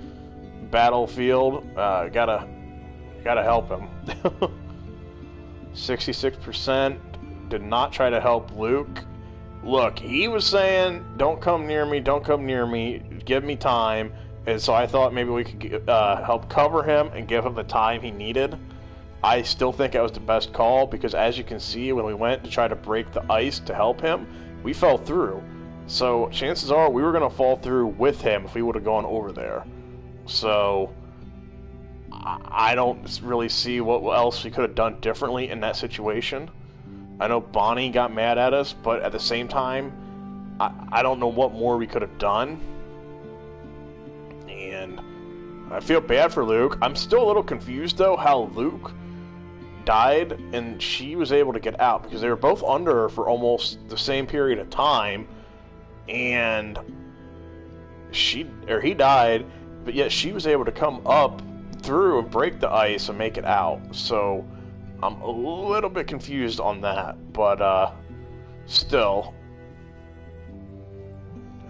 battlefield. Gotta help him. 66% did not try to help Luke. Look, he was saying, don't come near me, give me time. And so I thought maybe we could help cover him and give him the time he needed. I still think that was the best call, because as you can see, when we went to try to break the ice to help him, we fell through. So chances are we were going to fall through with him if we would have gone over there. So I don't really see what else we could have done differently in that situation. I know Bonnie got mad at us, but at the same time, I don't know what more we could have done. And I feel bad for Luke. I'm still a little confused, though, how Luke died and she was able to get out, because they were both under her for almost the same period of time, and he died, but yet she was able to come up through and break the ice and make it out. So I'm a little bit confused on that, but still.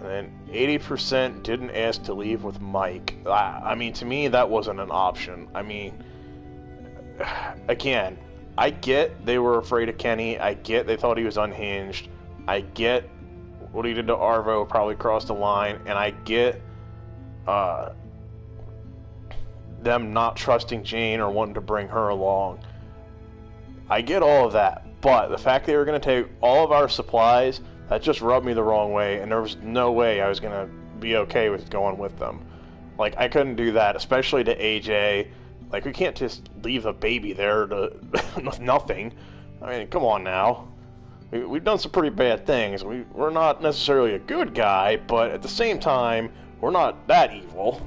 And then 80% didn't ask to leave with Mike. I mean, to me, that wasn't an option. I mean, again, I get they were afraid of Kenny. I get they thought he was unhinged. I get what he did to Arvo probably crossed the line. And I get them not trusting Jane or wanting to bring her along. I get all of that. But the fact they were going to take all of our supplies, that just rubbed me the wrong way, and there was no way I was going to be okay with going with them. Like, I couldn't do that, especially to AJ. Like, we can't just leave a baby there to with nothing. I mean, come on now. We've done some pretty bad things. We're not necessarily a good guy, but at the same time, we're not that evil.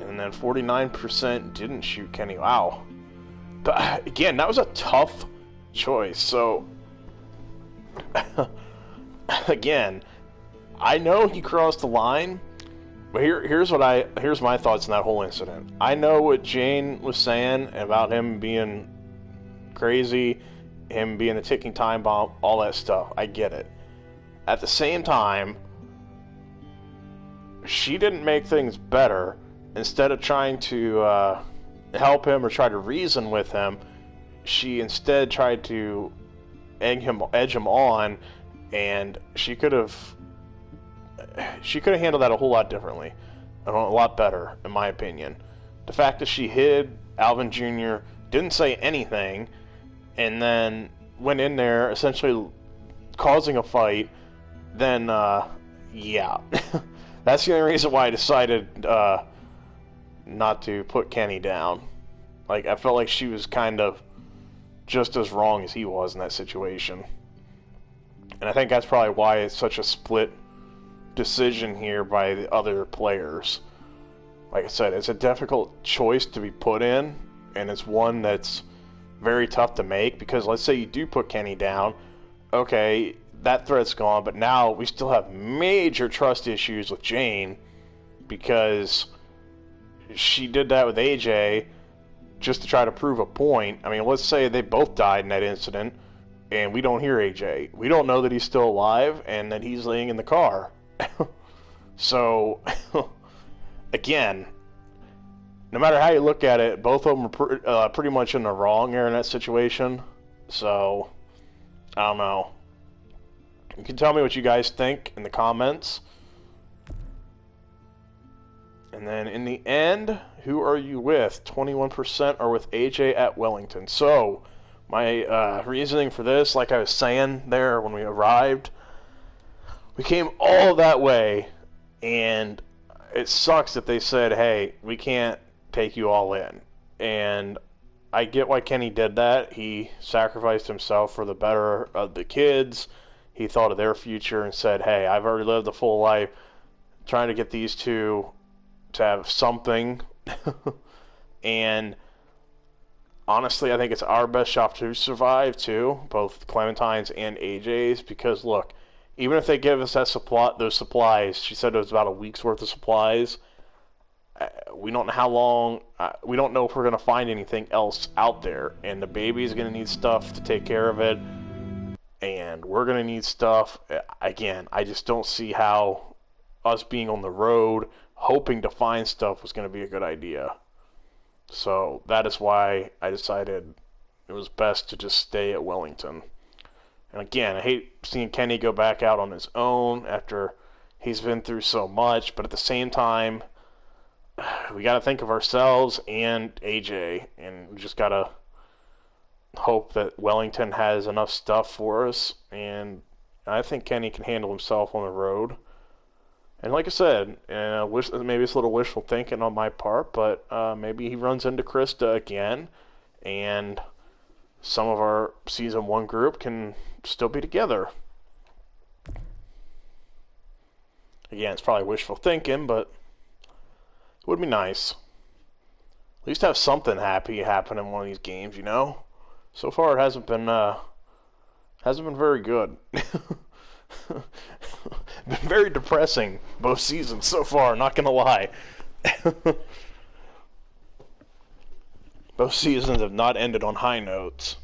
And then 49% didn't shoot Kenny. Wow. But, again, that was a tough choice, so again, I know he crossed the line, but here's my thoughts on that whole incident. I know what Jane was saying about him being crazy, him being a ticking time bomb, all that stuff. I get it. At the same time, she didn't make things better. Instead of trying to help him or try to reason with him, she instead tried to edge him on, and she could have handled that a whole lot differently, a lot better, in my opinion. The fact that she hid Alvin Jr., didn't say anything, and then went in there essentially causing a fight, then yeah, that's the only reason why I decided not to put Kenny down. Like, I felt like she was kind of just as wrong as he was in that situation. And I think that's probably why it's such a split decision here by the other players. Like I said, it's a difficult choice to be put in, and it's one that's very tough to make, because let's say you do put Kenny down, okay, that threat's gone, but now we still have major trust issues with Jane, because she did that with AJ just to try to prove a point. I mean, let's say they both died in that incident, and we don't hear AJ. We don't know that he's still alive and that he's laying in the car. So, again, no matter how you look at it, both of them are pretty much in the wrong here in that situation. So, I don't know. You can tell me what you guys think in the comments. And then in the end, who are you with? 21% are with AJ at Wellington. So, my reasoning for this, like I was saying there when we arrived, we came all that way, and it sucks that they said, hey, we can't take you all in. And I get why Kenny did that. He sacrificed himself for the better of the kids. He thought of their future and said, hey, I've already lived a full life trying to get these two to have something And honestly, I think it's our best shot to survive, too, both Clementine's and AJ's, because, look, even if they give us those supplies, she said it was about a week's worth of supplies, we don't know how long, we don't know if we're going to find anything else out there, and the baby's going to need stuff to take care of it, and we're going to need stuff. Again, I just don't see how us being on the road, hoping to find stuff, was going to be a good idea. So that is why I decided it was best to just stay at Wellington. And again, I hate seeing Kenny go back out on his own after he's been through so much, but at the same time, we got to think of ourselves and AJ, and we just got to hope that Wellington has enough stuff for us, and I think Kenny can handle himself on the road. And like I said, maybe it's a little wishful thinking on my part, but maybe he runs into Krista again, and some of our Season 1 group can still be together. Again, it's probably wishful thinking, but it would be nice. At least have something happy happen in one of these games, you know? So far, it hasn't been very good. Been very depressing both seasons so far, not gonna lie. Both seasons have not ended on high notes.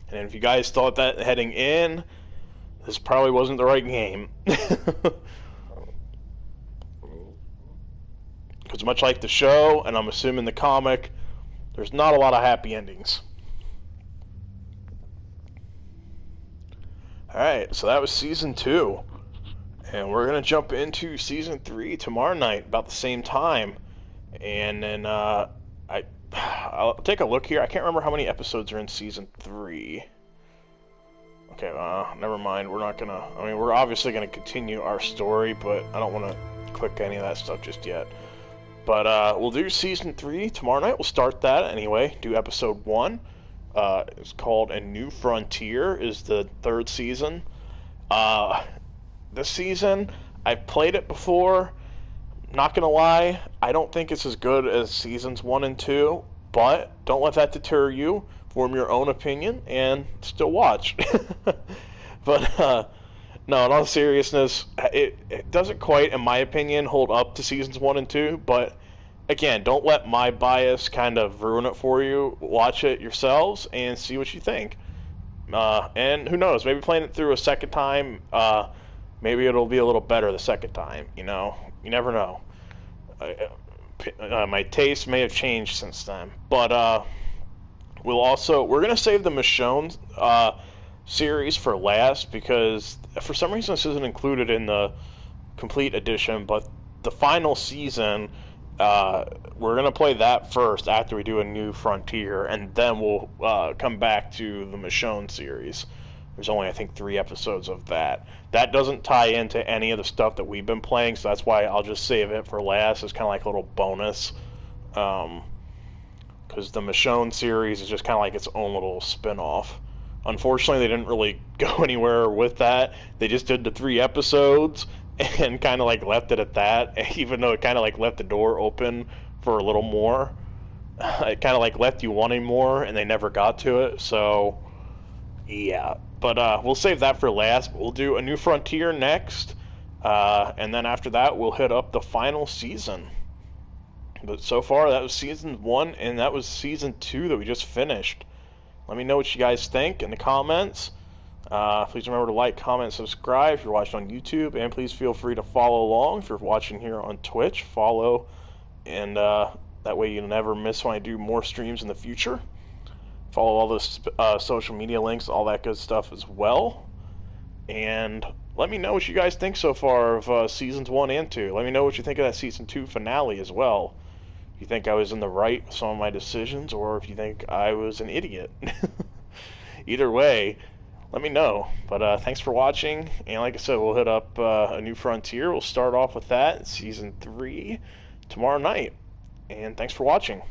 And if you guys thought that heading in, this probably wasn't the right game. Because much like the show, and I'm assuming the comic, there's not a lot of happy endings. Alright, so that was Season 2. And we're going to jump into Season 3 tomorrow night, about the same time. And then, I'll take a look here. I can't remember how many episodes are in Season 3. Okay, never mind. We're not going to... I mean, we're obviously going to continue our story, but I don't want to click any of that stuff just yet. But, we'll do Season 3 tomorrow night. We'll start that anyway. Do Episode 1. It's called A New Frontier, is the 3rd season. This season, I've played it before. Not gonna lie, I don't think it's as good as Seasons 1 and 2, but don't let that deter you. Form your own opinion, and still watch. But, no, in all seriousness, it doesn't quite, in my opinion, hold up to Seasons 1 and 2, but again, don't let my bias kind of ruin it for you. Watch it yourselves and see what you think. And who knows, maybe playing it through a second time, maybe it'll be a little better the second time, you know? You never know. My taste may have changed since then. But we're going to save the Michonne series for last, because for some reason this isn't included in the complete edition, but the final season... we're going to play that first after we do A New Frontier, and then we'll come back to the Michonne series. There's only, I think, 3 episodes of that. That doesn't tie into any of the stuff that we've been playing, so that's why I'll just save it for last. It's kind of like a little bonus. Because the Michonne series is just kind of like its own little spin-off. Unfortunately, they didn't really go anywhere with that. They just did the 3 episodes, and kind of like left it at that, even though it kind of like left the door open for a little more. It kind of like left you wanting more, and they never got to it, so yeah. But we'll save that for last. We'll do A New Frontier next, and then after that we'll hit up the final season. But so far that was Season 1, and that was Season 2 that we just finished. Let me know what you guys think in the comments. Please remember to like, comment, subscribe if you're watching on YouTube, and please feel free to follow along if you're watching here on Twitch. Follow, and that way you'll never miss when I do more streams in the future. Follow all the social media links, all that good stuff as well. And let me know what you guys think so far of Seasons 1 and 2. Let me know what you think of that Season 2 finale as well. If you think I was in the right with some of my decisions, or if you think I was an idiot. Either way, let me know. But thanks for watching, and like I said, we'll hit up A New Frontier. We'll start off with that in Season 3 tomorrow night. And thanks for watching.